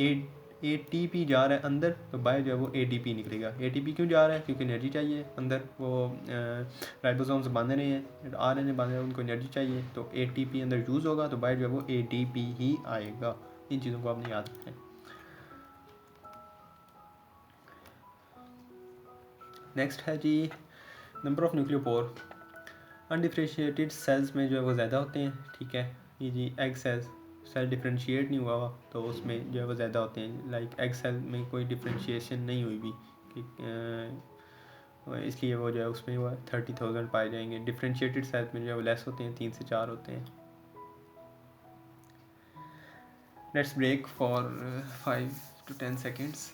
ATP जा रहा है अंदर, तो बाहर जो है वो ADP निकलेगा। ATP क्यों जा रहा है? क्योंकि एनर्जी चाहिए, अंदर वो राइबोसोम्स बांध रहे हैं, RNA बांध रहे हैं, उनको एनर्जी चाहिए, तो ATP अंदर यूज़ होगा, तो बाहर जो है वो ADP ही आएगा। इन चीज़ों को आपने याद रखना है। नेक्स्ट है जी नंबर ऑफ़ न्यूक्लियोपोर। अनडिफ्रेंशिएटेड सेल्स में जो है वो ज़्यादा होते हैं, ठीक है। ये जी एग सेल्स, सेल डिफ्रेंशिएट नहीं हुआ तो उसमें जो है वो ज़्यादा होते हैं। लाइक एग सेल में कोई डिफ्रेंशिएशन नहीं हुई भी इसलिए वो जो है उसमें वो 30,000 पाए जाएंगे। डिफ्रेंशिएटेड सेल्स में जो है वो लेस होते हैं, 3 से 4 होते हैं। Let's break for 5 to 10 seconds.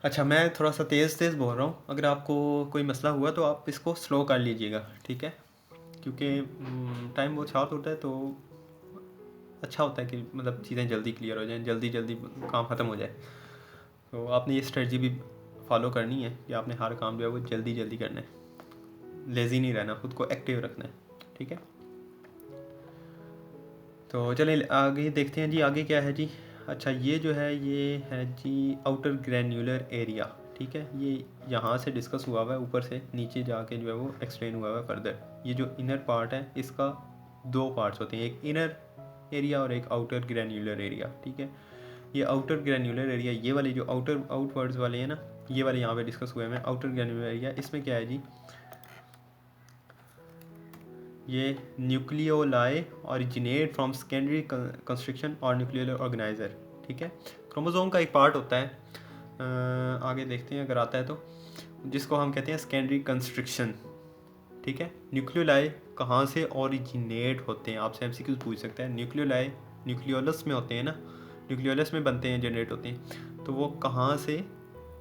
अच्छा, मैं थोड़ा सा तेज़ बोल रहा हूँ, अगर आपको कोई मसला हुआ तो आप इसको स्लो कर लीजिएगा, ठीक है, क्योंकि टाइम बहुत शॉर्ट होता है, तो अच्छा होता है कि मतलब चीज़ें जल्दी क्लियर हो जाएं, जल्दी काम ख़त्म हो जाए। तो आपने ये स्ट्रेटजी भी फॉलो करनी है कि आपने हर काम जो है वो जल्दी करना है, लेज़ी नहीं रहना, खुद को एक्टिव रखना है, ठीक है। तो चलिए आगे देखते हैं जी, आगे क्या है जी। अच्छा, ये जो है ये है जी आउटर ग्रैन्युलर एरिया, ठीक है। ये यहाँ से डिस्कस हुआ हुआ है, ऊपर से नीचे जाके जो है वो एक्सप्लेन हुआ हुआ है फर्दर। ये जो इनर पार्ट है इसका 2 पार्ट्स होते हैं, एक इनर एरिया और एक आउटर ग्रैन्युलर एरिया, ठीक है। ये आउटर ग्रैन्युलर एरिया, ये वाले जो आउटवर्ड्स वाले हैं ना, ये वाले यहाँ पे डिस्कस हुए हैं। आउटर ग्रैन्युलर एरिया, इसमें क्या है जी, ये nucleoli originate from secondary constriction और न्यूक्लियर ऑर्गेनाइजर, ठीक है। क्रोमोसोम का एक पार्ट होता है, आगे देखते हैं अगर आता है तो, जिसको हम कहते हैं सेकेंडरी कंस्ट्रक्शन, ठीक है। न्यूक्लियोलाई कहाँ से ऑरिजिनेट होते हैं, आपसे MCQ पूछ सकता है। न्यूक्लियोलाई न्यूक्लियोलस में होते हैं ना, न्यूक्लियोलस में बनते हैं, जनरेट होते हैं, तो वो कहाँ से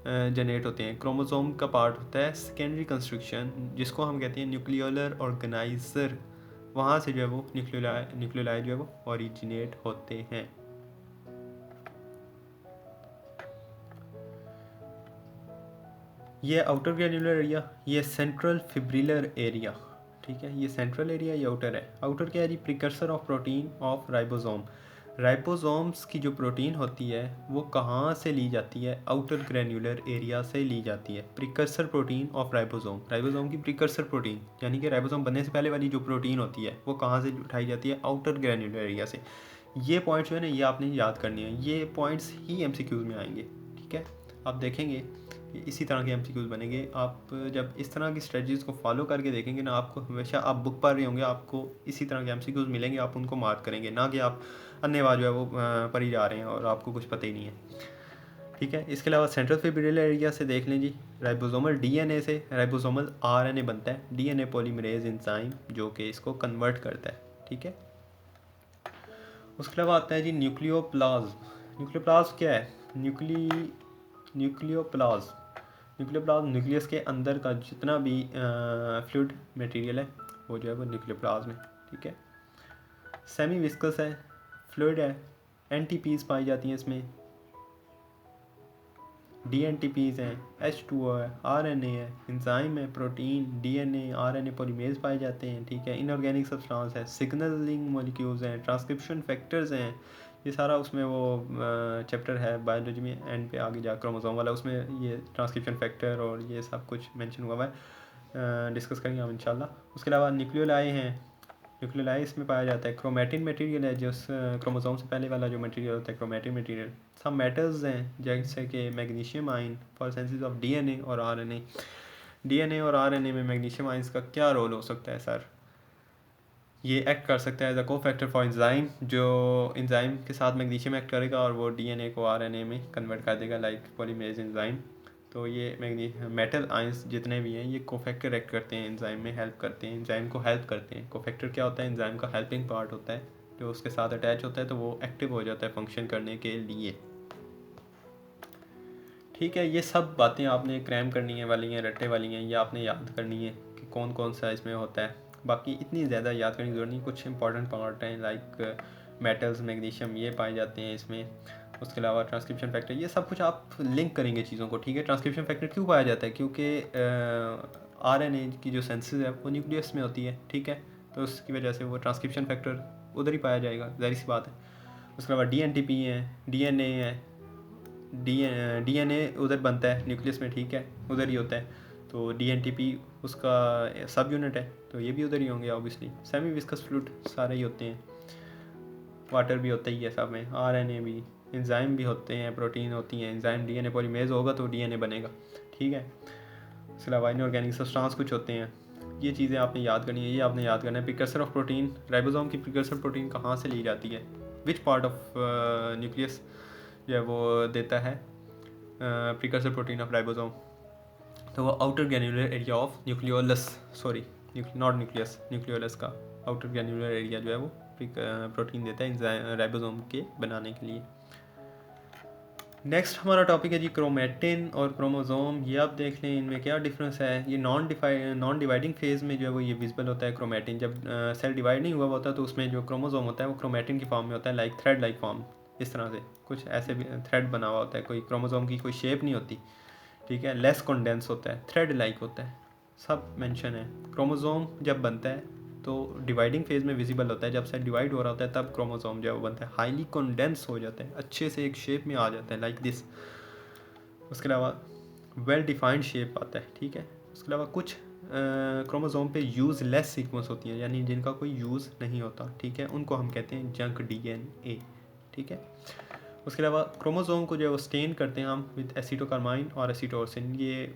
जनरेट होते हैं? क्रोमोसोम का पार्ट होता है सेकेंडरी कंस्ट्रक्शन, जिसको हम कहते हैं न्यूक्लियर ऑर्गेनाइजर, वहाँ से जो है वो न्यूक्लियोलाई जो है वो ओरिजिनेट होते हैं। ये आउटर ग्रैन्युलर एरिया, ये सेंट्रल फिब्रिलर एरिया, ठीक है। ये सेंट्रल एरिया, ये आउटर है। आउटर क्या है जी? Precursor of protein of ribosome. Ribosomes की जो प्रोटीन होती है वो कहाँ से ली जाती है? आउटर ग्रैन्युलर एरिया से ली जाती है। Precursor protein of ribosome, ribosome की प्रिकर्सर प्रोटीन यानी कि राइबोसोम बनने से पहले वाली जो प्रोटीन होती है वो कहाँ से उठाई जाती है? आउटर ग्रैन्युलर एरिया से। ये पॉइंट्स जो है ना, ये आपने याद करनी है, ये पॉइंट्स ही MCQs में आएंगे, ठीक है। आप देखेंगे इसी तरह के MCQs बनेंगे। आप जब इस तरह की स्ट्रेटजीज़ को फॉलो करके देखेंगे ना, आपको हमेशा, आप बुक पढ़ रहे होंगे, आपको इसी तरह के MCQs मिलेंगे, आप उनको मार्क करेंगे, ना कि आप अन्यवाद जो है वो पढ़ी जा रहे हैं और आपको कुछ पता ही नहीं है, ठीक है। इसके अलावा सेंट्रल फिब्रिलर एरिया से देख लें जी, राइबोसोमल DNA से राइबोसोमल RNA बनता है, DNA पॉलीमरेज एंजाइम जो कि इसको कन्वर्ट करता है, ठीक है। उसके अलावा आता है जी न्यूक्लियोप्लाज्म। न्यूक्लियोप्लाज्म क्या है? न्यूक्लियोप्लाज्म न्यूक्लियस के अंदर का जितना भी फ्लूइड मटेरियल है वो जो है वो न्यूक्लियोप्लाज्म है, ठीक है। सेमी विस्कस है, फ्लूइड है, NTPs पाई जाती हैं इसमें, DNTPs हैं, H2O है, RNA है, एंजाइम है, प्रोटीन, DNA, RNA पॉलीमरेज पाए जाते हैं, ठीक है। इनऑर्गेनिक सब्सटेंस है, सिग्नलिंग मॉलिक्यूल्स हैं, ट्रांसक्रिप्शन फैक्टर्स हैं, ये सारा उसमें वो चैप्टर है बायोलॉजी में, एंड पे आगे जा क्रोमोसोम वाला, उसमें ये ट्रांसक्रिप्शन फैक्टर और ये सब कुछ मेंशन हुआ है, डिस्कस करेंगे हम इंशाल्लाह। उसके अलावा न्यूक्लियोलाई हैं, न्यूक्लियोलाइस में पाया जाता है। क्रोमेटिन मटेरियल है, जो क्रोमोसोम से पहले वाला जो मटेरियल होता है, क्रोमेटिन मटेरियल। सब मेटल्स हैं जैसे कि magnesium ion for synthesis of DNA और आरएनए। डीएनए और आरएनए में मैग्नीशियम आयंस का क्या रोल हो सकता है सर? ये एक्ट कर सकता है एज अ को फैक्टर फॉर एंजाइम, जो एंजाइम के साथ मैग्नीशियम एक्ट करेगा और वो डीएनए को आरएनए में कन्वर्ट कर देगा, लाइक पॉलीमरेज एंजाइम। तो ये मेटल आयंस जितने भी हैं ये कोफैक्टर एक्ट करते हैं, एंजाइम में हेल्प करते हैं, एंजाइम को हेल्प करते हैं। कोफैक्टर क्या होता है? एंजाइम का हेल्पिंग पार्ट होता है, जो उसके साथ अटैच होता है तो वो एक्टिव हो जाता है फंक्शन करने के लिए। ठीक है, ये सब बातें आपने क्रैम करनी है वाली हैं, रट्टे वाली हैं, ये आपने याद करनी है कि कौन कौन सा इसमें होता है। बाकी इतनी ज़्यादा याद करने की ज़रूरत नहीं। कुछ इंपॉर्टेंट पार्ट हैं लाइक मेटल्स, मैग्नीशियम, ये पाए जाते हैं इसमें। उसके अलावा ट्रांसक्रिप्शन फैक्टर, ये सब कुछ आप लिंक करेंगे चीज़ों को। ठीक है, ट्रांसक्रिप्शन फैक्टर क्यों पाया जाता है? क्योंकि आरएनए की जो सेंसेस है वो न्यूक्लियस में होती है। ठीक है, तो उसकी वजह से वो ट्रांसक्रिप्शन फैक्टर उधर ही पाया जाएगा, ज़ाहिर सी बात है। उसके अलावा डीएनटीपी है, डीएनए है, डीएनए उधर बनता है न्यूक्लियस में। ठीक है, उधर ही होता है। तो डीएनटीपी उसका सब यूनिट है, तो ये भी उधर ही होंगे ऑब्वियसली। सेमी विस्कस फ्लूइड सारे ही होते हैं, वाटर भी होता ही है सब में, आरएनए भी, एंजाइम भी होते हैं, प्रोटीन होती हैं, एंजाइम डीएनए पॉलीमरेज होगा तो डीएनए बनेगा। ठीक है, इसके अलावा इनऑर्गेनिक सब्सटेंस कुछ होते हैं। ये चीज़ें आपने याद करनी है, ये आपने याद करना है। प्रिकर्सर ऑफ प्रोटीन, राइबोसोम की प्रिकर्सर प्रोटीन कहाँ से ली जाती है? विच पार्ट ऑफ न्यूक्लियस जो है वो देता है प्रिकर्सर प्रोटीन ऑफ राइबोसोम? तो वो outer granular area of nucleolus, sorry not nucleus, nucleolus का आउटर ग्रैन्युलर एरिया जो है वो प्रोटीन देता है राइबोसोम के बनाने के लिए। नेक्स्ट हमारा टॉपिक है जी क्रोमेटिन और क्रोमोसोम। ये आप देख लें इनमें क्या डिफरेंस है। ये नॉन डिवाइडिंग फेज़ में जो है वो ये विजिबल होता है क्रोमेटिन। जब सेल डिवाइड नहीं हुआ होता तो उसमें जो क्रोमोसोम होता है वो क्रोमेटिन की फॉर्म में होता है, लाइक थ्रेड लाइक फॉर्म, इस तरह से कुछ ऐसे भी थ्रेड बना हुआ होता है। कोई क्रोमोसोम की कोई शेप नहीं होती। ठीक है, लेस कंडेंस होता है, थ्रेड लाइक होता है, सब मेंशन है। क्रोमोसोम जब बनता है तो डिवाइडिंग फेज़ में विजिबल होता है, जब सेल डिवाइड हो रहा होता है तब क्रोमोसोम जो है वो बनता है, हाईली कंडेंस हो जाता है, अच्छे से एक शेप में आ जाता है लाइक दिस। उसके अलावा वेल डिफाइंड शेप आता है। ठीक है, उसके अलावा कुछ क्रोमोसोम पे यूज़ लेस सीक्वेंस होती हैं, यानी जिनका कोई यूज़ नहीं होता। ठीक है, उनको हम कहते हैं जंक डीएनए। ठीक है, उसके अलावा क्रोमोसोम को जो है वो स्टेन करते हैं हम विद एसिटोकार्माइन और एसिटोसिन। ये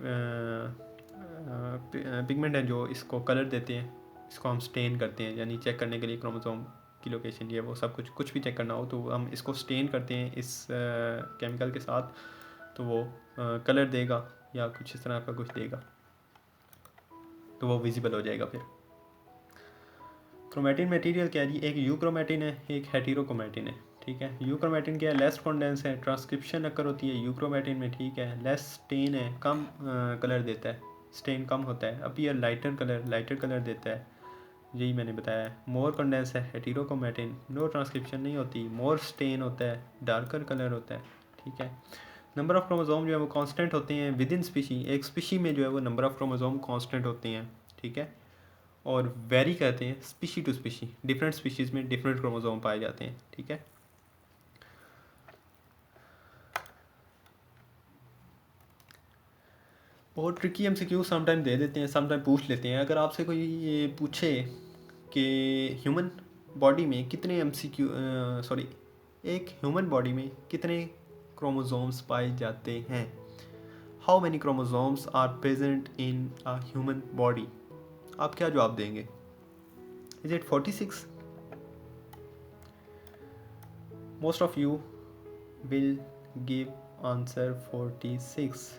पिगमेंट है जो इसको कलर देते हैं, इसको हम स्टेन करते हैं, यानी चेक करने के लिए क्रोमोसोम की लोकेशन ये वो सब कुछ भी चेक करना हो तो हम इसको स्टेन करते हैं इस केमिकल के साथ, तो वो कलर देगा या कुछ इस तरह का कुछ देगा, तो वो विजिबल हो जाएगा फिर। क्रोमेटिन मटेरियल क्या है जी? एक यू क्रोमेटिन है, एक हेटेरोक्रोमेटिन है। ठीक है, यू क्रोमेटिन क्या है? लेस कंडेंस है, ट्रांसक्रिप्शन अकर होती है यू क्रोमेटिन में। ठीक है, लेस स्टेन है, कम कलर देता है, स्टेन कम होता है। अपीयर लाइटर कलर देता है, यही मैंने बताया। मोर कंडेंस है हेटेरोक्रोमेटिन, नो ट्रांसक्रिप्शन नहीं होती, मोर स्टेन होता है, डार्कर कलर होता है। ठीक है, नंबर ऑफ क्रोमोसोम जो है वो कांस्टेंट होते हैं विद इन स्पीशी। एक स्पीशी में जो है वो नंबर ऑफ क्रोमोसोम कांस्टेंट होते हैं। ठीक है, और वेरी कहते हैं species to species, different species में डिफरेंट क्रोमोसोम पाए जाते हैं। ठीक है, बहुत ट्रिकी एमसीक्यू समटाइम दे देते हैं, समटाइम पूछ लेते हैं। अगर आपसे कोई ये पूछे कि ह्यूमन बॉडी में कितने एक ह्यूमन बॉडी में कितने क्रोमोसोम्स पाए जाते हैं, how many chromosomes are present in a human body, आप क्या जवाब देंगे? Is it 46? Most of you will give answer 46,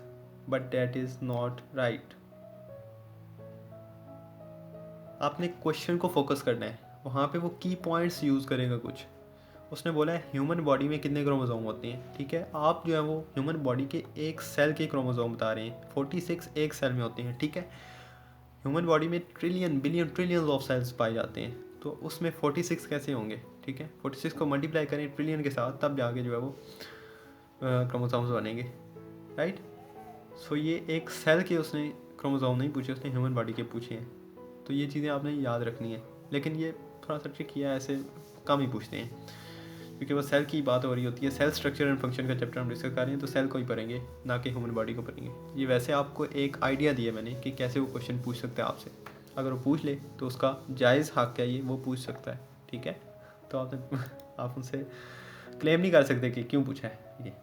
but that is not right. आपने क्वेश्चन को फोकस करना है, वहाँ पे वो की पॉइंट्स यूज़ करेगा कुछ। उसने बोला है ह्यूमन बॉडी में कितने क्रोमोसोम होते हैं। ठीक है, आप जो है वो ह्यूमन बॉडी के एक सेल के क्रोमोसोम बता रहे हैं, 46 एक सेल में होते हैं। ठीक है, ह्यूमन बॉडी में trillion billion trillion of cells पाए जाते हैं, तो उसमें 46 कैसे होंगे? ठीक है, 46 को मल्टीप्लाई करें ट्रिलियन के साथ, तब जाके जो है वो क्रोमोसोम्स बनेंगे, राइट। सो ये एक सेल के उसने क्रोमोसोम नहीं पूछे, उसने ह्यूमन बॉडी के पूछे हैं। तो ये चीज़ें आपने याद रखनी है, लेकिन ये थोड़ा सा ट्रिक किया, ऐसे कम ही पूछते हैं क्योंकि वो सेल की बात हो रही होती है। सेल स्ट्रक्चर एंड फंक्शन का चैप्टर हम डिस्कस कर रहे हैं, तो सेल को ही पढ़ेंगे, ना कि ह्यूमन बॉडी को पढ़ेंगे। ये वैसे आपको एक आइडिया दिया मैंने कि कैसे वो क्वेश्चन पूछ सकते हैं आपसे। अगर वो पूछ ले तो उसका जायज़ हक़ है ये, वो पूछ सकता है, ठीक है। तो आप उनसे क्लेम नहीं कर सकते कि क्यों पूछा है ये,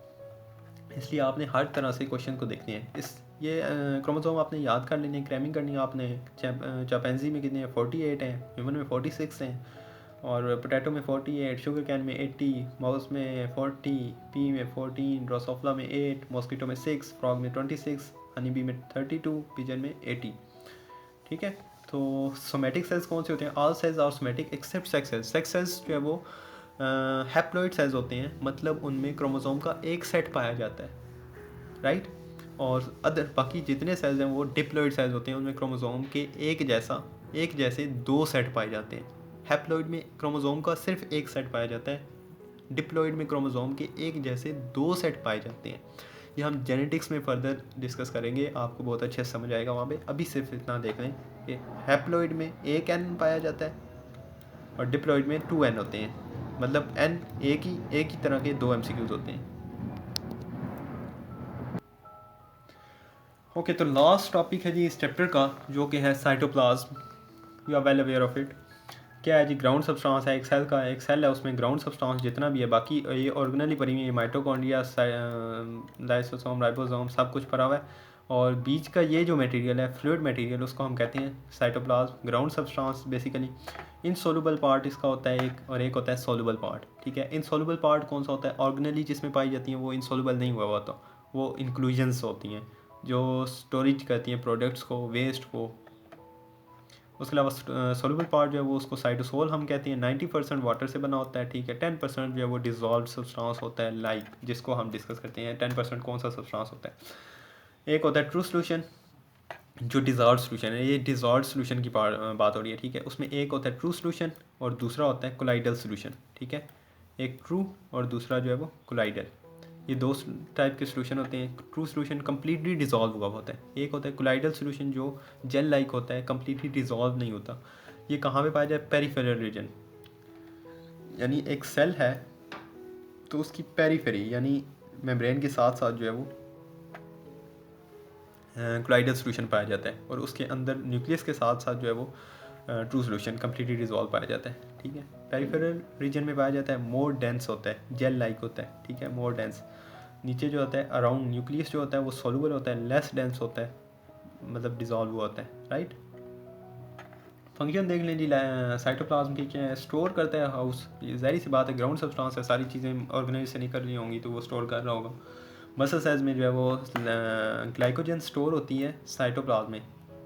इसलिए आपने हर तरह से क्वेश्चन को देखने हैं। ये क्रोमोसोम आपने याद कर लेने, क्रैमिंग करनी है आपने। चैंपैंजी में कितने हैं, 48 हैं, ह्यूमन में 46 हैं, और पोटैटो में 48, शुगर कैन में 80, माउस में 40, पी में 14, ड्रोसोफ्ला में 8, मॉस्किटो में 6, फ्रॉग में 26, हनी बी में 32, पिजन में 80, ठीक है। तो सोमेटिक सेल्स कौन से होते हैं? All cells are somatic except sex cells. Sex cells जो है वो हैप्लॉइड सेल्स होते हैं, मतलब उनमें क्रोमोसोम का एक सेट पाया जाता है, राइट। और अदर बाकी जितने सेल्स हैं वो डिप्लॉइड सेल्स होते हैं, उनमें क्रोमोसोम के एक जैसे 2 सेट पाए जाते हैं। हैप्लॉइड में क्रोमोसोम का सिर्फ एक सेट पाया जाता है, डिप्लॉइड में क्रोमोसोम के एक जैसे 2 सेट पाए जाते हैं। ये हम जेनेटिक्स में फर्दर डिस्कस करेंगे, आपको बहुत अच्छे से समझ आएगा वहाँ पे। अभी सिर्फ इतना देख लें कि हैप्लॉइड में एक एन पाया जाता है और डिप्लॉइड में 2 एन होते हैं, मतलब एन एक ही तरह के 2 MCQs होते हैं। ओके, तो लास्ट टॉपिक है जी इस चैप्टर का, जो कि है cytoplasm. You are well aware of it. क्या है जी? ग्राउंड सब्सटेंस है एक सेल का, एक सेल है उसमें ग्राउंड सब्सटेंस जितना भी है, बाकी ये ऑर्गेनली भरी हुई है, माइटोकॉन्ड्रिया, लाइसोसोम, राइबोसोम, सब कुछ भरा हुआ है। और बीच का ये जो मटेरियल है, फ्लूइड मटेरियल, उसको हम कहते हैं cytoplasm. Ground substance basically insoluble part इसका होता है एक, और एक होता है सोल्यूबल पार्ट, ठीक है। इनसोल्यूबल पार्ट कौन सा होता है? ऑर्गेनली जिसमें पाई जाती हैं वो इनसोल्यूबल नहीं हुआ होता, वो इंक्लूजन्स होती हैं जो स्टोरेज करती हैं प्रोडक्ट्स को, वेस्ट को। उसके अलावा सोल्यूबल पार्ट जो है वो उसको साइटोसोल हम कहते हैं। 90% वाटर से बना होता है, ठीक है। 10% जो है वो डिजॉल्व सब्सटेंस होता है, लाइक जिसको हम डिस्कस करते हैं। 10% कौन सा सब्सटेंस होता है? एक होता है ट्रू सोल्यूशन, जो डिजॉल्व सोल्यूशन है, ये डिजॉल्व सोल्यूशन की बात हो रही है, ठीक है। उसमें एक होता है ट्रू सोल्यूशन और दूसरा होता है कोलाइडल सोल्यूशन, ठीक है। एक ट्रू और दूसरा जो है वो कोलाइडल। ये 2 टाइप के सोल्यूशन होते हैं। ट्रू सोल्यूशन कम्प्लीटली डिजॉल्व हुआ होता है, एक होता है कोलाइडल सोल्यूशन जो जेल लाइक होता है, कम्प्लीटली डिजॉल्व नहीं होता। ये कहाँ पे पाया जाए? पेरिफेरल रीजन, यानी एक सेल है तो उसकी पेरीफेरी यानी मेम्ब्रेन के साथ साथ जो है वो कोलाइडल सोल्यूशन पाया जाता है, और उसके अंदर न्यूक्लियस के साथ साथ जो है वो ट्रू सोल्यूशन कम्प्लीटली डिजॉल्व पाया जाता है, ठीक है। पेरिफेरल रीजन में पाया जाता है, मोर डेंस होता है, जेल लाइक होता है, ठीक है, मोर डेंस। नीचे जो होता है अराउंड न्यूक्लियस जो होता है वो सोलूबल होता है, लेस डेंस होता है, मतलब डिजॉल्व हुआ होता है, राइट। फंक्शन देख लें जी साइटोप्लाज्म की, क्या है? स्टोर करता है हाउस, ये ज़ाहिर सी बात है, ग्राउंड सब्सटेंस है, सारी चीज़ें ऑर्गेनाइज से निकल रही होंगी तो वो स्टोर कर रहा होगा। मसल सेल्स में जो है वो ग्लाइकोजन स्टोर होती है साइटोप्लाज्म में।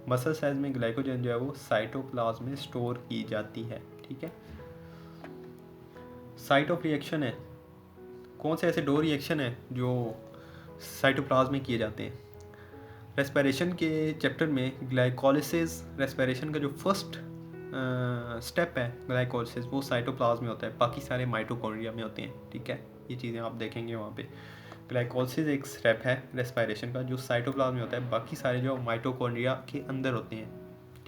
मसल सेल्स में ग्लाइकोजन जो है वो साइटोप्लाज्म में स्टोर की जाती है, ठीक है। साइट ऑफ रिएक्शन है, कौन से ऐसे 2 रिएक्शन है जो साइटोप्लाज्म में किए जाते हैं? रेस्पिरेशन के चैप्टर में ग्लाइकोलिसिस, रेस्पिरेशन का जो फर्स्ट स्टेप है ग्लाइकोलिसिस, वो साइटोप्लाज्म में होता है, बाकी सारे माइटोकॉन्ड्रिया में होते हैं, ठीक है। ये चीज़ें आप देखेंगे वहाँ पे। ग्लाइकोलिसिस एक स्टेप है रेस्पिरेशन का जो साइटोप्लाज्म में होता है, बाकी सारे जो माइटोकॉन्ड्रिया के अंदर होते हैं,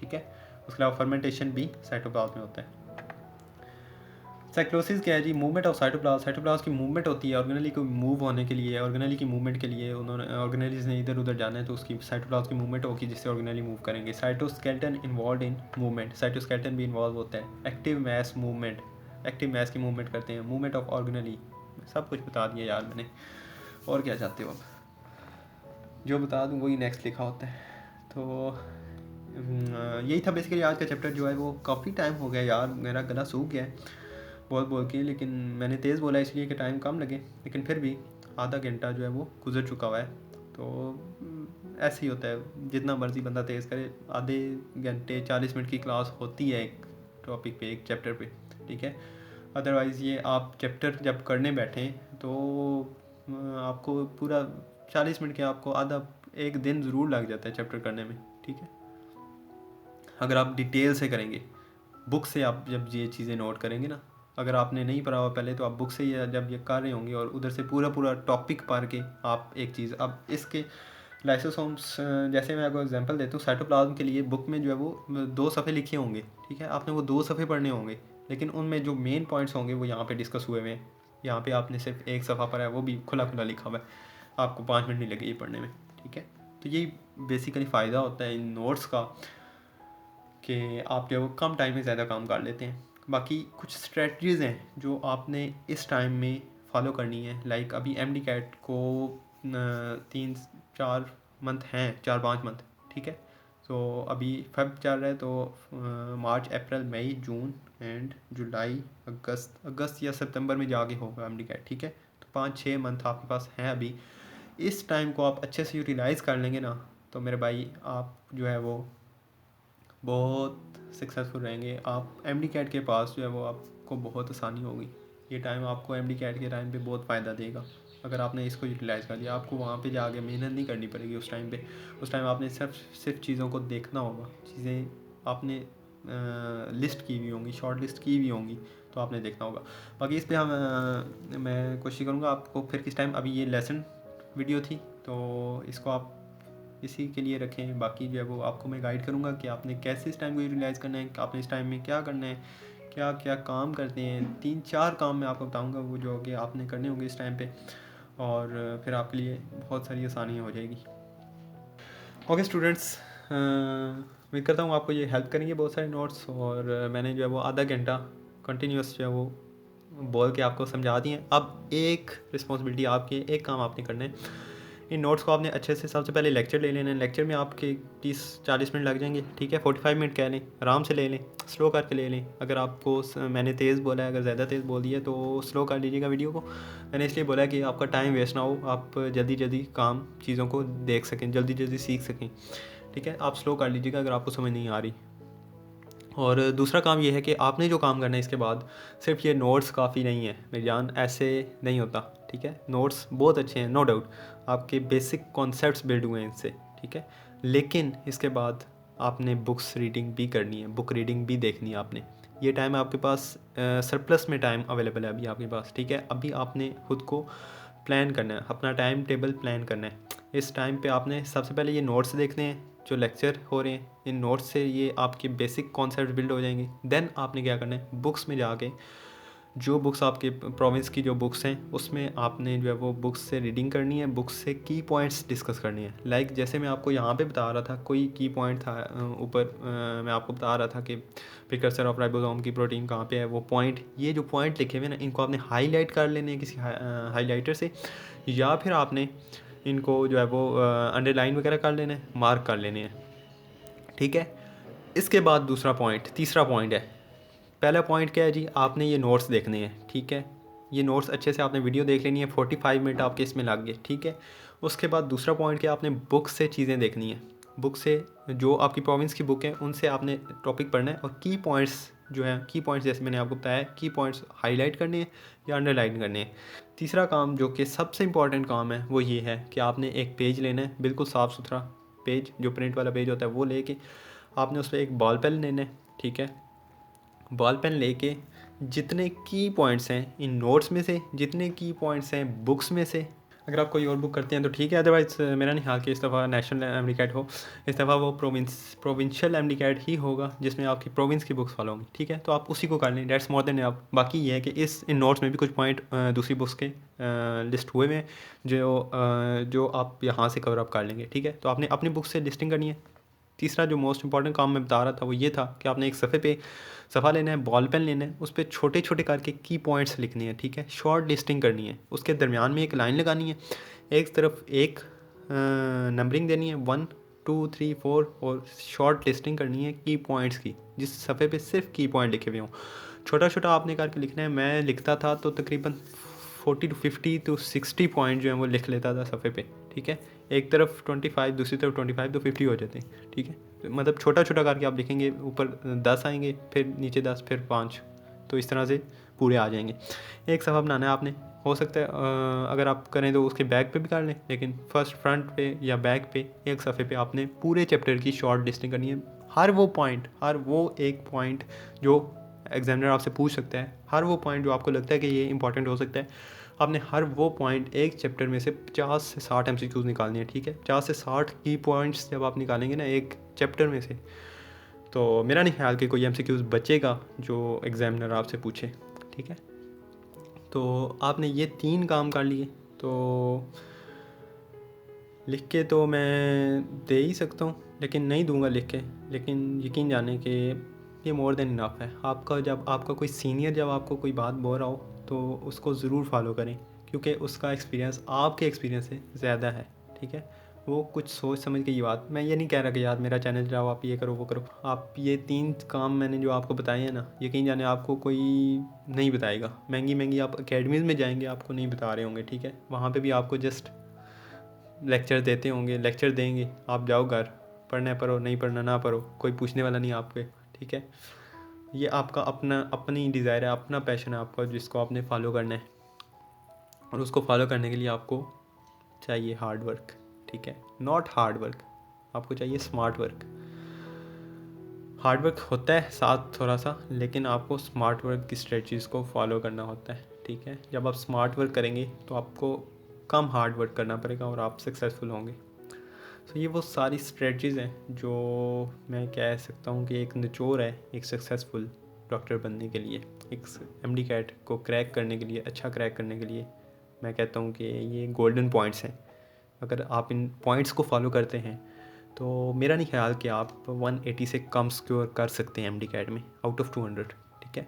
ठीक है। उसके अलावा फर्मेंटेशन भी साइटोप्लाज्म में होता है। साइक्लोसिस क्या है जी? Movement of cytoplasm. साइटोप्लाज्म की मूवमेंट होती है ऑर्गेनली को मूव होने के लिए, ऑर्गेनली की मूवमेंट के लिए उन्होंने ऑर्गेनलीज ने इधर उधर जाना है तो उसकी साइटोप्लाज्म की मूवमेंट होगी जिससे ऑर्गेनली मूव करेंगे। Cytoskeleton involve in movement, cytoskeleton भी इन्वॉल्व होता है। Active mass movement, active mass की मूवमेंट करते हैं। मूवमेंट ऑफ ऑर्गेनली, सब कुछ बता दिया यार मैंने, और क्या चाहते हो अब? जो बता दूँ वही नेक्स्ट लिखा होता है। तो यही था बेसिकली आज का चैप्टर जो है वो। काफ़ी टाइम हो गया यार, मेरा गला सूख गया है बोल के, लेकिन मैंने तेज़ बोला इसलिए कि टाइम कम लगे, लेकिन फिर भी आधा घंटा जो है वो गुजर चुका हुआ है। तो ऐसे ही होता है, जितना मर्ज़ी बंदा तेज़ करे, आधे घंटे 40 मिनट की क्लास होती है एक टॉपिक पे, एक चैप्टर पे, ठीक है। अदरवाइज़ ये आप चैप्टर जब करने बैठें तो आपको पूरा 40 मिनट के आपको आधा एक दिन ज़रूर लग जाता है चैप्टर करने में, ठीक है। अगर आप डिटेल से करेंगे, बुक से आप जब ये चीज़ें नोट करेंगे ना, अगर आपने नहीं पढ़ा हुआ पहले तो आप बुक से ही जब ये कर रहे होंगे और उधर से पूरा टॉपिक पढ़ के आप एक चीज़, अब इसके लाइसोसोम्स जैसे मैं आपको एग्जांपल देता हूँ, साइटोप्लाज्म के लिए बुक में जो है वो 2 सफ़े लिखे होंगे, ठीक है। आपने वो 2 सफ़े पढ़ने होंगे, लेकिन उनमें जो मेन पॉइंट्स होंगे वो यहाँ पे डिस्कस हुए हुए हैं। यहाँ पे आपने सिर्फ एक सफ़ा पढ़ा है, वो भी खुला लिखा हुआ है, आपको 5 मिनट नहीं लगे ये पढ़ने में, ठीक है। तो यही बेसिकली फ़ायदा होता है इन नोट्स का कि आप जो है वो कम टाइम में ज़्यादा काम कर लेते हैं। बाकी कुछ स्ट्रेटजीज़ हैं जो आपने इस टाइम में फॉलो करनी है। लाइक अभी एमडी कैट को 3-4 मंथ हैं, 4-5 मंथ, ठीक है। तो अभी फेब चल रहा है, तो मार्च, अप्रैल, मई, जून एंड जुलाई, अगस्त या सितंबर में जाके होगा एमडी कैट, ठीक है। तो 5-6 मंथ आपके पास हैं अभी। इस टाइम को आप अच्छे से यूटिलाइज़ कर लेंगे ना, तो मेरे भाई आप जो है वो बहुत सक्सेसफुल रहेंगे। आप एमडी कैट के पास जो है वो आपको बहुत आसानी होगी। ये टाइम आपको एमडी कैट के टाइम पे बहुत फ़ायदा देगा अगर आपने इसको यूटिलाइज़ कर लिया। आपको वहाँ पे जाके मेहनत नहीं करनी पड़ेगी उस टाइम पे। उस टाइम आपने सिर्फ चीज़ों को देखना होगा। चीज़ें आपने लिस्ट की हुई होंगी, शॉर्ट लिस्ट की हुई होंगी, तो आपने देखना होगा। बाकी इस पर मैं कोशिश करूँगा आपको फिर किस टाइम, अभी ये लेसन वीडियो थी तो इसको आप इसी के लिए रखें। बाकी जो है वो आपको मैं गाइड करूँगा कि आपने कैसे इस टाइम को यूटिलाइज़ करना है, आपने इस टाइम में क्या करना है, क्या क्या काम करते हैं। 3-4 काम मैं आपको बताऊँगा वो जो कि आपने करने होंगे इस टाइम पे, और फिर आपके लिए बहुत सारी आसानियाँ हो जाएगी। ओके स्टूडेंट्स, उम्मीद करता हूँ आपको ये हेल्प करेंगे बहुत सारे नोट्स। और मैंने जो है वो आधा घंटा कंटिन्यूस जो है वो बोल के आपको समझा दिए। अब एक रिस्पॉन्सिबिलिटी आपकी है, एक काम आपने करना है। इन नोट्स को आपने अच्छे से सबसे पहले लेक्चर ले लेना है। लेक्चर में आपके 30-40 मिनट लग जाएंगे, ठीक है। 45 मिनट कह लें, आराम से ले लें, स्लो करके ले लें। अगर आपको मैंने तेज़ बोला है, अगर ज़्यादा तेज़ बोल दिया तो स्लो कर लीजिएगा वीडियो को। मैंने इसलिए बोला कि आपका टाइम वेस्ट ना हो, आप जल्दी जल्दी काम चीज़ों को देख सकें, जल्दी जल्दी सीख सकें, ठीक है। आप स्लो कर लीजिएगा अगर आपको समझ नहीं आ रही। और दूसरा काम ये है कि आपने जो काम करना है इसके बाद, सिर्फ ये नोट्स काफ़ी नहीं है मेरी जान, ऐसे नहीं होता, ठीक है। नोट्स बहुत अच्छे हैं, नो डाउट, आपके बेसिक कॉन्सेप्ट्स बिल्ड हुए हैं इनसे, ठीक है। लेकिन इसके बाद आपने बुक्स रीडिंग भी करनी है, बुक रीडिंग भी देखनी है आपने। ये टाइम आपके पास सरप्लस में टाइम अवेलेबल है अभी आपके पास, ठीक है। अभी आपने खुद को प्लान करना है, अपना टाइम टेबल प्लान करना है। इस टाइम पे आपने सबसे पहले ये नोट्स देखने हैं जो लेक्चर हो रहे हैं। इन नोट्स से ये आपके बेसिक कॉन्सेप्ट बिल्ड हो जाएंगे। देन आपने क्या करना है, बुक्स में जाके जो बुक्स आपके प्रोविंस की जो बुक्स हैं उसमें आपने जो है वो बुक्स से रीडिंग करनी है, बुक्स से की पॉइंट्स डिस्कस करनी है। लाइक जैसे मैं आपको यहाँ पे बता रहा था, कोई की पॉइंट था ऊपर, मैं आपको बता रहा था कि प्रिकर्सर ऑफ राइबोसोम की प्रोटीन कहाँ पे है। वो पॉइंट, ये जो पॉइंट लिखे हुए ना, इनको आपने हाईलाइट कर लेने हैं किसी हाईलाइटर से, या फिर आपने इनको जो है वो अंडरलाइन वगैरह कर लेना है, मार्क कर लेने हैं, ठीक है। इसके बाद दूसरा पॉइंट, तीसरा पॉइंट है। पहला पॉइंट क्या है जी, आपने ये नोट्स देखने हैं, ठीक है। ये नोट्स अच्छे से आपने वीडियो देख लेनी है, 45 मिनट आपके इसमें लग गए, ठीक है। उसके बाद दूसरा पॉइंट क्या, आपने बुक से चीज़ें देखनी है। बुक से जो आपकी प्रोविंस की बुक है उनसे आपने टॉपिक पढ़ना है, और की पॉइंट्स जो हैं, की पॉइंट्स जैसे मैंने आपको बताया, की पॉइंट्स हाईलाइट करने हैं या अंडरलाइन करने हैं। तीसरा काम जो कि सबसे इंपॉर्टेंट काम है वो ये है कि आपने एक पेज लेना है, बिल्कुल साफ़ सुथरा पेज, जो प्रिंट वाला पेज होता है वो लेके आपने उस पर एक बॉल पेन लेना है, ठीक है। बॉल पेन लेके जितने की पॉइंट्स हैं इन नोट्स में से, जितने की पॉइंट्स हैं बुक्स में से, अगर आप कोई और बुक करते हैं तो ठीक है, अदरवाइज़ मेरा नहीं ख्याल कि इस दफ़ा नेशनल एमडी-कैट हो, इस दफ़ा वो प्रोविंशियल एमडी-कैट ही होगा जिसमें आपकी प्रोविंस की बुक्स फॉलो होंगी, ठीक है। तो आप उसी को कर लें, डेट्स मोर देन आप। बाकी ये है कि इन नोट्स में भी कुछ पॉइंट दूसरी बुक्स के लिस्ट हुए हुए हैं जो आप यहाँ से कवर अप कर लेंगे, ठीक है। तो आपने अपनी बुक से लिस्टिंग करनी है। तीसरा जो मोस्ट इंपॉर्टेंट काम मैं बता रहा था वो ये था कि आपने एक सफ़ा लेना है, बॉल पेन लेना है, उस पर छोटे छोटे करके की पॉइंट्स लिखने हैं, ठीक है। शॉर्ट लिस्टिंग करनी है, उसके दरमियान में एक लाइन लगानी है, एक तरफ एक नंबरिंग देनी है 1 2 3 4, और शॉर्ट लिस्टिंग करनी है की पॉइंट्स की, जिस सफ़े पे सिर्फ की पॉइंट लिखे हुए हों। छोटा छोटा आपने करके लिखना है। मैं लिखता था तो तकरीबन 40 to 50 to 60 पॉइंट जो है वो लिख लेता था सफ़े पे, ठीक है। एक तरफ 25, दूसरी तरफ 25, तो 50 हो जाते हैं, ठीक है। मतलब छोटा छोटा करके आप लिखेंगे, ऊपर 10 आएंगे, फिर नीचे 10, फिर 5, तो इस तरह से पूरे आ जाएंगे। एक सफ़ा बनाना है आपने, हो सकता है अगर आप करें तो उसके बैक पे भी कर लें, लेकिन फर्स्ट फ्रंट पे या बैक पे एक सफ़े पे आपने पूरे चैप्टर की शॉर्ट लिस्टिंग करनी है। हर वो एक पॉइंट जो एग्जामिनर आपसे पूछ सकता है, हर वो पॉइंट जो आपको लगता है कि ये इंपॉर्टेंट हो सकता है, आपने हर वो पॉइंट एक चैप्टर में से 50 से 60 MCQs निकालनी है, ठीक है। 50 से 60 की पॉइंट्स जब आप निकालेंगे ना एक चैप्टर में से, तो मेरा नहीं ख्याल कि कोई MCQs बचेगा जो एग्जामिनर आपसे पूछे, ठीक है। तो आपने ये 3 काम कर लिए, तो लिख के तो मैं दे ही सकता हूँ, लेकिन नहीं दूंगा लिख के। लेकिन यकीन जाने कि ये मोर देन इनफ है। आपका कोई सीनियर जब आपको कोई बात बोल रहा हो तो उसको ज़रूर फॉलो करें, क्योंकि उसका एक्सपीरियंस आपके एक्सपीरियंस से ज़्यादा है। ठीक है, वो कुछ सोच समझ के ये बात, मैं ये नहीं कह रहा कि यार मेरा चैनल चलाओ, आप ये करो वो करो। आप ये 3 काम मैंने जो आपको बताए हैं ना, यकीन जाने आपको कोई नहीं बताएगा। महंगी आप अकेडमीज़ में जाएंगे, आपको नहीं बता रहे होंगे। ठीक है, वहाँ पे भी आपको जस्ट लेक्चर देते होंगे, लेक्चर देंगे, आप जाओ घर, पढ़ना है पढ़ो, नहीं पढ़ना ना पढ़ो, कोई पूछने वाला नहीं आपके। ठीक है, ये आपका अपनी डिज़ायर है, अपना पैशन है आपका, जिसको आपने फॉलो करना है। और उसको फॉलो करने के लिए आपको चाहिए हार्ड वर्क। ठीक है, नॉट हार्ड वर्क, आपको चाहिए स्मार्ट वर्क। हार्ड वर्क होता है साथ थोड़ा सा, लेकिन आपको स्मार्ट वर्क की स्ट्रेटजीज़ को फॉलो करना होता है। ठीक है, जब आप स्मार्ट वर्क करेंगे तो आपको कम हार्ड वर्क करना पड़ेगा और आप सक्सेसफुल होंगे। तो ये वो सारी स्ट्रेटजीज़ हैं जो मैं कह सकता हूँ कि एक निचोड़ है एक सक्सेसफुल डॉक्टर बनने के लिए, एक एमडी कैट को क्रैक करने के लिए, अच्छा क्रैक करने के लिए। मैं कहता हूँ कि ये गोल्डन पॉइंट्स हैं। अगर आप इन पॉइंट्स को फॉलो करते हैं तो मेरा नहीं ख्याल कि आप 180 से कम स्कोर कर सकते हैं एमडी कैट में आउट ऑफ 200। ठीक है,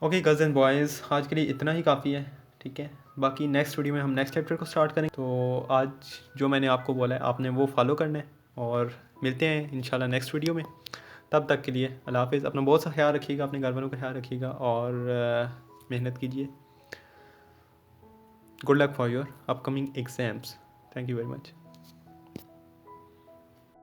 ओके गर्ल्स एंड बॉयज़, आज के लिए इतना ही काफ़ी है। ठीक है, बाकी नेक्स्ट वीडियो में हम नेक्स्ट चैप्टर को स्टार्ट करेंगे। तो आज जो मैंने आपको बोला है आपने वो फॉलो करना है, और मिलते हैं इंशाल्लाह नेक्स्ट वीडियो में। तब तक के लिए अल्लाह हाफ़िज़। अपना बहुत सा ख्याल रखिएगा, अपने घर वालों का ख्याल रखिएगा, और मेहनत कीजिए। Good luck for your upcoming exams. Thank you very much.